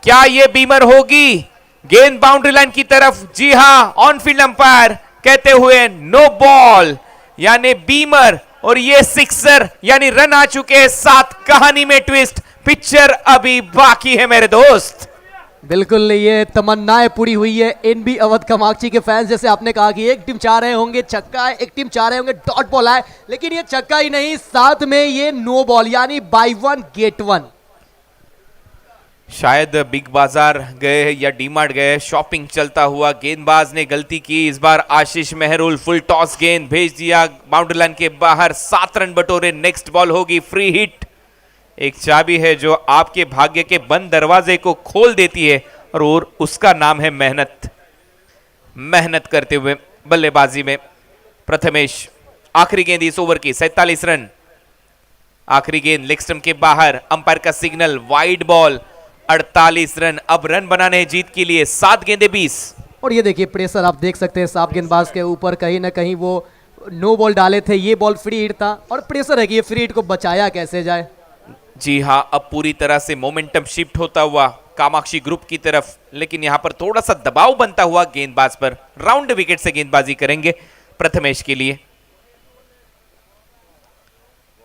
क्या ये बीमर होगी? गेंद बाउंड्री लाइन की तरफ। जी हां, ऑन फील्ड अंपायर कहते हुए नो बॉल यानी बीमर, और ये सिक्सर यानी रन आ चुके हैं 7। कहानी में ट्विस्ट, पिक्चर अभी बाकी है मेरे दोस्त। बिल्कुल, ये तमन्नाएं पूरी हुई है NB अवध कामाक्षी के फैंस। जैसे आपने कहा कि एक टीम चाह रहे होंगे छक्का है, एक टीम चाह रहे होंगे डॉट बॉल आए, लेकिन ये छक्का ही नहीं, साथ में ये नो बॉल यानी बाय 1 गेट 1। शायद बिग बाजार गए या डीमार्ट गए, शॉपिंग चलता हुआ गेंदबाज ने गलती की। इस बार आशीष मेहरुल फुल टॉस गेंद भेज दिया बाउंड्री लाइन के बाहर, 7 रन बटोरे। नेक्स्ट बॉल होगी फ्री हिट। एक चाबी है जो आपके भाग्य के बंद दरवाजे को खोल देती है, और उसका नाम है मेहनत। मेहनत करते हुए बल्लेबाजी में प्रथमेश। आखिरी गेंद इस ओवर की, 47 रन। आखिरी गेंद लेग स्टंप के बाहर, अंपायर का सिग्नल, वाइड बॉल, 48 रन। अब रन बनाने हैं जीत के लिए, 7 गेंदे 20। और ये देखिए प्रेशर आप देख सकते हैं साफ गेंदबाज के ऊपर, कहीं ना कहीं वो नो बॉल डाले थे, ये बॉल फ्री हिट था, और प्रेशर है कि ये फ्री हिट को बचाया कैसे जाए। जी हां, अब पूरी तरह से मोमेंटम शिफ्ट होता हुआ कामाक्षी ग्रुप की तरफ, लेकिन यहां पर थोड़ा सा दबाव बनता हुआ गेंदबाज पर। राउंड विकेट से गेंदबाजी करेंगे प्रथमेश के लिए।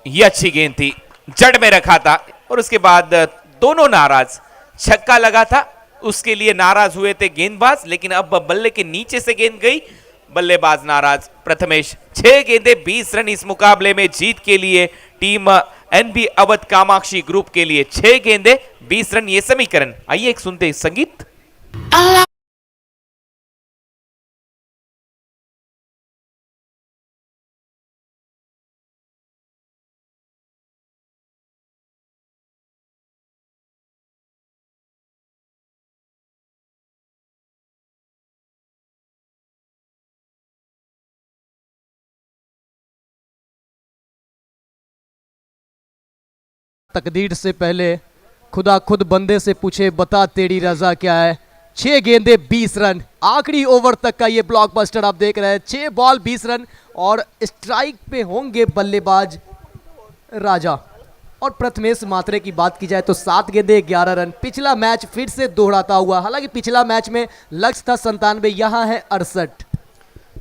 ये अच्छी गेंद थी, जड़ में रखा था और उसके बाद दोनों नाराज। छक्का लगा था, उसके लिए नाराज हुए थे गेंदबाज, लेकिन अब बल्ले के नीचे से गेंद गई, बल्लेबाज नाराज। प्रथमेश 6 गेंदे 20 रन इस मुकाबले में जीत के लिए team NB Awadh Kamakshi group के लिए 6 गेंदे 20 रन ये समीकरण। आइए एक सुनते हैं संगीत। तकदीर से पहले खुदा खुद बंदे से पूछे बता तेरी रजा क्या है। 6 गेंदे 20 रन, आखिरी ओवर तक का ये ब्लॉकबस्टर आप देख रहे हैं। 6 बॉल 20 रन और स्ट्राइक पे होंगे बल्लेबाज राजा। और प्रथमेश मात्रे की बात की जाए तो 7 गेंदे 11 रन। पिछला मैच फिर से दोहराता हुआ, हालांकि पिछला मैच में लक्ष्य था 97, यहां है 68।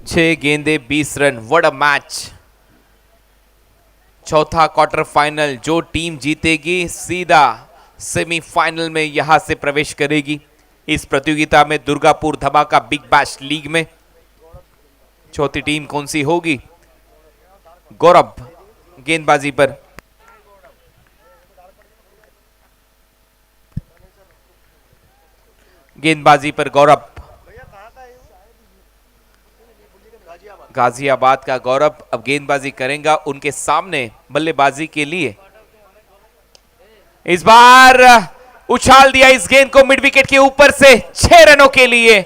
6 गेंदे 20 रन, व्हाट अ मैच। चौथा क्वार्टर फाइनल, जो टीम जीतेगी सीधा सेमीफाइनल में यहां से प्रवेश करेगी। इस प्रतियोगिता में दुर्गापुर धमाका बिग बैश लीग में चौथी टीम कौन सी होगी? गौरव गेंदबाजी पर। गेंदबाजी पर गौरव, गाजियाबाद का गौरव अब गेंदबाजी करेगा उनके सामने बल्लेबाजी के लिए। इस बार उछाल दिया इस गेंद को मिड विकेट के ऊपर से 6 रनों के लिए।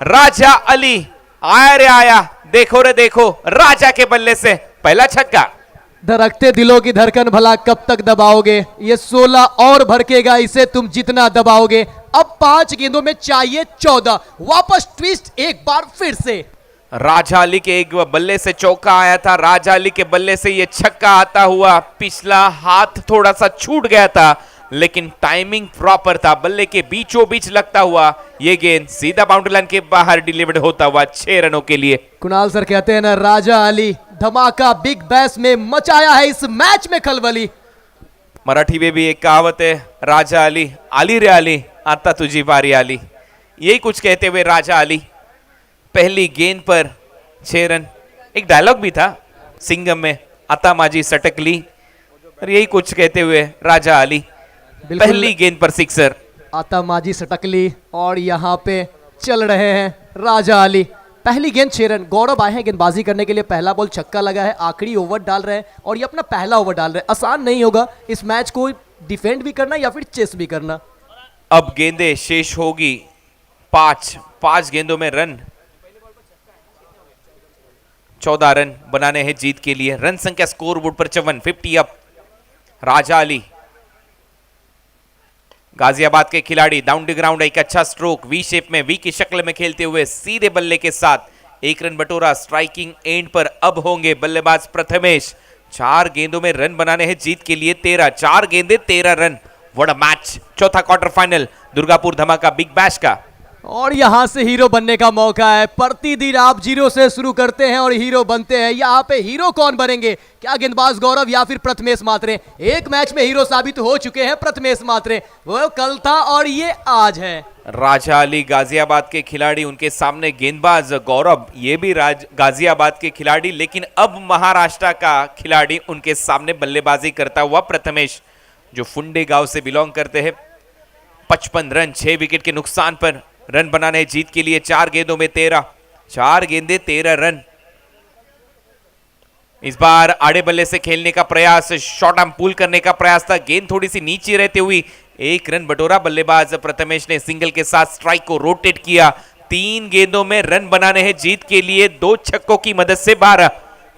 राजा अली आया रे आया, देखो रे देखो, राजा के बल्ले से पहला छक्का। धड़कते दिलों की धड़कन भला कब तक दबाओगे, ये 16 और भड़केगा इसे तुम जितना दबाओगे। अब 5 गेंदों में चाहिए 14। वापस ट्विस्ट एक बार फिर से। राजा अली के एक बल्ले से चौका आया था, राजा अली के बल्ले से ये छक्का आता हुआ। पिछला हाथ थोड़ा सा छूट गया था, लेकिन टाइमिंग प्रॉपर था। बल्ले के बीचों बीच लगता हुआ ये गेंद सीधा बाउंड्री लाइन के बाहर डिलीवर्ड होता हुआ 6 रनों के लिए। कुणाल सर कहते हैं ना, राजा अली धमाका बिग बैश में मचाया है इस मैच में खलबली। मराठी में भी एक कहावत है, राजा अली आली रे आली, आता तुझी बारी आली। यही कुछ कहते हुए राजा अली पहली गेंद पर 6 रन। एक डायलॉग भी था सिंगम में, आता माजी सटकली, और यही कुछ कहते हुए राजा अली पहली गेंद पर सिक्सर। आता माजी सटकली और यहाँ पे चल रहे हैं राजा अली। पहली गेंद 6 रन। गौरव आए हैं गेंदबाजी करने के लिए, पहला बॉल छक्का लगा है, आखिरी ओवर डाल रहे हैं और ये अपना पहला ओवर डाल रहे हैं। आसान नहीं होगा इस मैच को डिफेंड भी करना या फिर चेस भी करना। अब गेंदें शेष होगी 5 गेंदों में रन 14 रन बनाने हैं जीत के लिए। रन संख्या स्कोरबोर्ड पर 54, 50 अप। राजा अली गाजियाबाद के खिलाड़ी, डाउन द ग्राउंड एक अच्छा स्ट्रोक, वी शेप में, वी की शक्ल में खेलते हुए सीधे बल्ले के साथ 1 रन बटोरा। स्ट्राइकिंग एंड पर अब होंगे बल्लेबाज प्रथमेश। 4 गेंदों में रन बनाने हैं जीत के लिए 13। 4 गेंदे 13 रन, व्हाट अ मैच। चौथा क्वार्टर फाइनल दुर्गापुर धमाका बिग बैश का। और यहां से हीरो बनने का मौका है। प्रतिदिन आप 0 से शुरू करते हैं और हीरो बनते हैं। यहां पे हीरो कौन बनेंगे, क्या गेंदबाज गौरव या फिर प्रथमेश मात्रे? एक मैच में हीरो साबित हो चुके हैं प्रथमेश मात्रे, वो कल था और ये आज है। राजा अली गाजियाबाद के खिलाड़ी, उनके सामने गेंदबाज गौरव, ये भी गाजियाबाद के खिलाड़ी, लेकिन अब महाराष्ट्र का खिलाड़ी उनके सामने बल्लेबाजी करता हुआ प्रथमेश, जो फुंडे गांव से बिलोंग करते हैं। 55 रन 6 विकेट के नुकसान पर रन बनाने जीत के लिए। 4 गेंदों में 13, 4 गेंदे 13 रन। इस बार आड़े बल्ले से खेलने का प्रयास, शॉर्ट आर्म पुल करने का प्रयास था, गेंद थोड़ी सी नीचे रहते हुई 1 रन बटोरा। बल्लेबाज प्रथमेश ने सिंगल के साथ स्ट्राइक को रोटेट किया। 3 गेंदों में रन बनाने हैं जीत के लिए, 2 छक्कों की मदद से 12,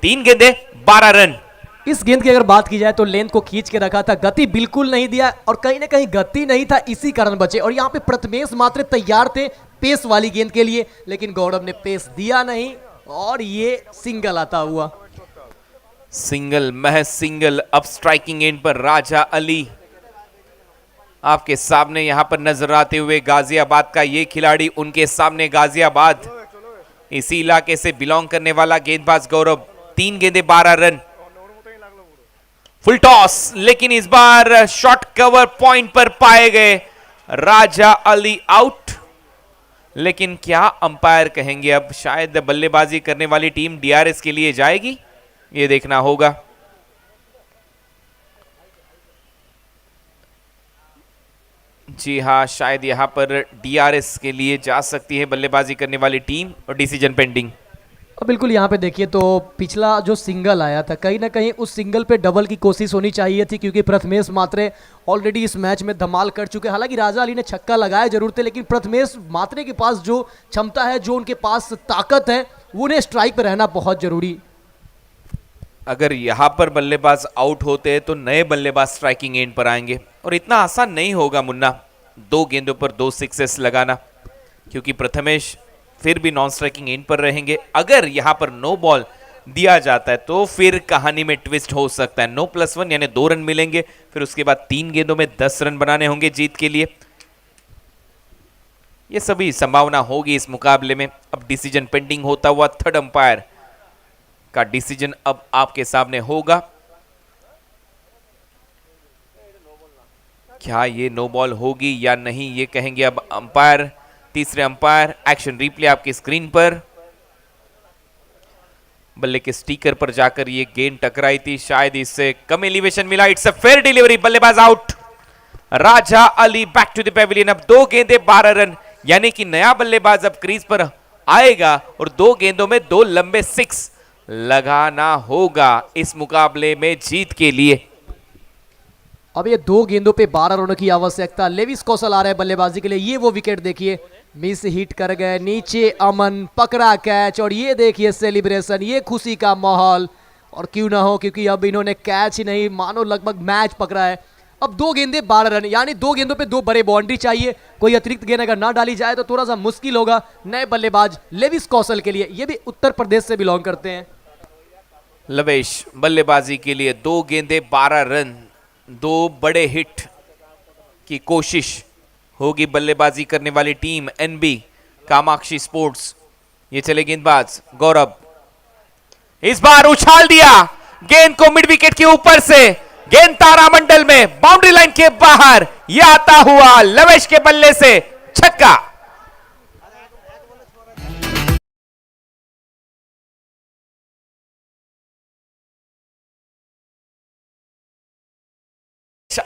3 गेंदे 12 रन। इस गेंद की अगर बात की जाए तो लेंथ को खींच के रखा था, गति बिल्कुल नहीं दिया और कहीं ना कहीं गति नहीं था, इसी कारण बचे। और यहाँ पे प्रथमेश मात्र तैयार थे पेस वाली गेंद के लिए, लेकिन गौरव ने पेस दिया नहीं और ये सिंगल आता हुआ। सिंगल, महज सिंगल। अब स्ट्राइकिंग एंड पर राजा अली। आपके सामने यहां पर नजर आते हुए गाजियाबाद का ये खिलाड़ी, उनके सामने गाजियाबाद इसी इलाके से बिलोंग करने वाला गेंदबाज गौरव। 3 गेंदे 12 रन। फुल टॉस, लेकिन इस बार शॉट कवर पॉइंट पर पाए गए। राजा अली आउट। लेकिन क्या अंपायर कहेंगे? अब शायद बल्लेबाजी करने वाली टीम डीआरएस के लिए जाएगी, ये देखना होगा। जी हाँ, शायद यहां पर डीआरएस के लिए जा सकती है बल्लेबाजी करने वाली टीम और डिसीजन पेंडिंग। और बिल्कुल यहाँ पे देखिए तो पिछला जो सिंगल आया था, कहीं ना कहीं उस सिंगल पे डबल की कोशिश होनी चाहिए थी, क्योंकि प्रथमेश मात्रे ऑलरेडी इस मैच में धमाल कर चुके हैं। हालांकि राजा अली ने छक्का लगाया जरूर थे, लेकिन प्रथमेश मात्रे के पास जो क्षमता है, जो उनके पास ताकत है, वो उन्हें स्ट्राइक पर रहना बहुत जरूरी। अगर यहां पर बल्लेबाज आउट होते हैं तो नए बल्लेबाज स्ट्राइकिंग एंड पर आएंगे, और इतना आसान नहीं होगा मुन्ना 2 गेंदों पर 2 सिक्सेस लगाना, क्योंकि प्रथमेश फिर भी नॉन स्ट्राइकिंग एंड पर रहेंगे। अगर यहां पर नो बॉल दिया जाता है तो फिर कहानी में ट्विस्ट हो सकता है। नो +1 यानी 2 रन मिलेंगे, फिर उसके बाद 3 गेंदों में 10 रन बनाने होंगे जीत के लिए। ये सभी संभावना होगी इस मुकाबले में। अब डिसीजन पेंडिंग होता हुआ थर्ड अंपायर का डिसीजन अब आपके सामने होगा। क्या ये नो बॉल होगी या नहीं, ये कहेंगे अब अंपायर। तीसरे अंपायर। एक्शन रिप्ले आपकी स्क्रीन पर। बल्ले के स्टिकर पर जाकर ये गेंद टकराई थी, शायद इससे कम एलिवेशन मिला। इट्स अ फेयर डिलीवरी, बल्लेबाज आउट। Raja Ali back to the pavilion. अब 2 गेंदे 12 रन, यानी कि नया बल्लेबाज अब क्रीज पर आएगा और 2 गेंदों में 2 लंबे 6 लगाना होगा इस मुकाबले में जीत के लिए। अब ये 2 गेंदों पे 12 रनों की आवश्यकता। लेविस कौशल आ रहे हैं बल्लेबाजी के लिए। ये वो विकेट देखिए, मिस हिट कर गए, नीचे अमन पकड़ा कैच, और ये देखिए सेलिब्रेशन, ये खुशी का माहौल। और क्यों ना हो, क्योंकि अब इन्होंने कैच ही नहीं मानो लगभग मैच पकड़ा है। अब 2 गेंदे 12 रन, यानी 2 गेंदों पे 2 बड़े बाउंड्री चाहिए। कोई अतिरिक्त गेंद अगर ना डाली जाए तो थोड़ा सा मुश्किल होगा नए बल्लेबाज लेविस कौशल के लिए। ये भी उत्तर प्रदेश से बिलोंग करते हैं। लवेश बल्लेबाजी के लिए 2 गेंदे 12 रन, 2 बड़े हिट की कोशिश होगी बल्लेबाजी करने वाली टीम एनबी कामाक्षी स्पोर्ट्स। ये चले गेंदबाज गौरव, इस बार उछाल दिया गेंद को मिड विकेट के ऊपर से। गेंद तारामंडल में बाउंड्री लाइन के बाहर, यह आता हुआ लवेश के बल्ले से छक्का।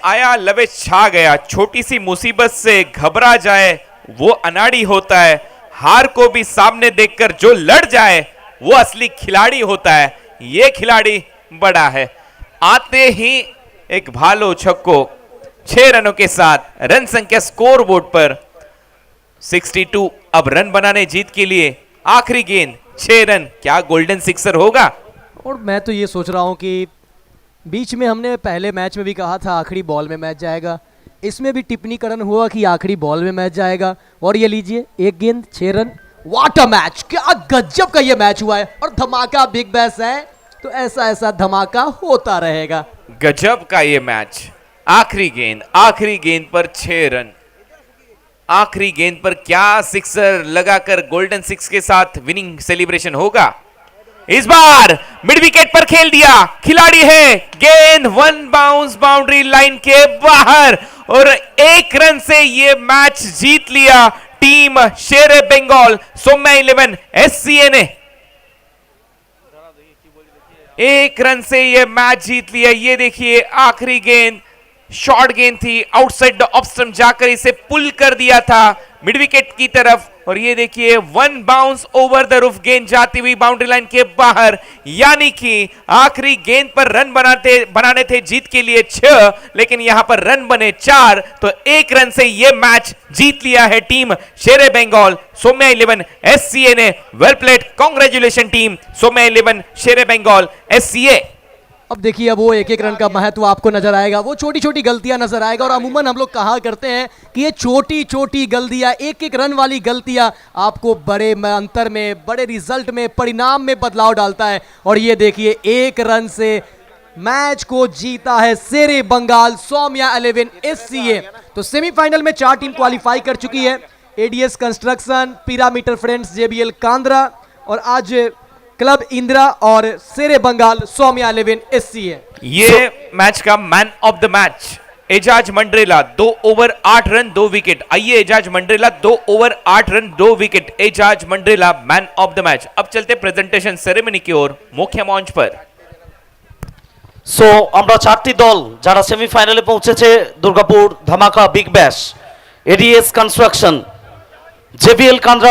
आया, लवेश छा गया। छोटी सी मुसीबत से घबरा जाए वो अनाड़ी होता है, हार को भी सामने देखकर जो लड़ जाए वो असली खिलाड़ी होता है। ये खिलाड़ी बड़ा है। आते ही एक भालो छक्को 6 रनों के साथ रन संख्या स्कोर बोर्ड पर 62। अब रन बनाने जीत के लिए आखिरी गेंद 6 रन, क्या गोल्डन सिक्सर होगा? और मैं तो ये सोच रहा हूँ कि बीच में हमने पहले मैच में भी कहा था आखिरी बॉल में मैच जाएगा, इसमें भी टिप्पणीकरण हुआ कि आखिरी बॉल में मैच जाएगा। और ये लीजिए 1 गेंद 6 रन। व्हाट अ मैच, क्या गजब का ये मैच हुआ है। और धमाका बिग बैश है तो ऐसा धमाका होता रहेगा। गजब का ये मैच। आखिरी गेंद पर 6 रन, आखिरी गेंद पर क्या सिक्सर लगाकर गोल्डन 6 के साथ विनिंग सेलिब्रेशन होगा। इस बार मिड विकेट पर खेल दिया, खिलाड़ी है, गेंद 1 बाउंस बाउंड्री लाइन के बाहर, और 1 रन से ये मैच जीत लिया टीम शेर बंगाल सोम्या 11 SCA ने। 1 रन से ये मैच जीत लिया। ये देखिए आखिरी गेंद शॉर्ट गेंद थी, आउटसाइड द ऑफ स्टंप जाकर इसे पुल कर दिया था मिड विकेट की तरफ, और ये देखिए 1 बाउंस ओवर द रूफ, गेंद जाती हुई बाउंड्री लाइन के बाहर। यानी कि आखिरी गेंद पर रन बनाने थे जीत के लिए 6, लेकिन यहां पर रन बने 4, तो 1 रन से ये मैच जीत लिया है टीम शेर बंगाल सोम्या 11 SCA ने। Well played, congratulation team Saumya 11 Sher Bengal SCA। अब देखिए अब वो 1-1 रन का महत्व आपको नजर आएगा, वो छोटी छोटी गलतियां नजर आएगा। और अमूमन हम लोग कहा करते हैं कि ये छोटी छोटी गलतियां, 1-1 रन वाली गलतियां आपको बड़े अंतर में, बड़े रिजल्ट में, परिणाम में बदलाव डालता है। और ये देखिए 1 रन से मैच को जीता है शेर बंगाल सोम्या 11 SCA। तो तो सेमीफाइनल में 4 टीम क्वालिफाई कर चुकी है। ADS construction, पिरामीटर friends, JBL Kandra और आज क्लब इंदिरा और शेरे बंगाल सौम्या 11 एससी है। ये मैच का man of the match Ejaz Mandrela, 2 over 8 run 2 wicket. आइए Ejaz Mandrela, 2 over 8 run 2 wicket. Ejaz Mandrela man of the match. अब चलते प्रेजेंटेशन सेरेमनी की ओर मुख्य मंच पर। সো আমরা 4টি দল যারা সেমিফাইনালে পৌঁছেছে, দুর্গাপুর ধামাকা Big Bash, ads construction, JBL Kandra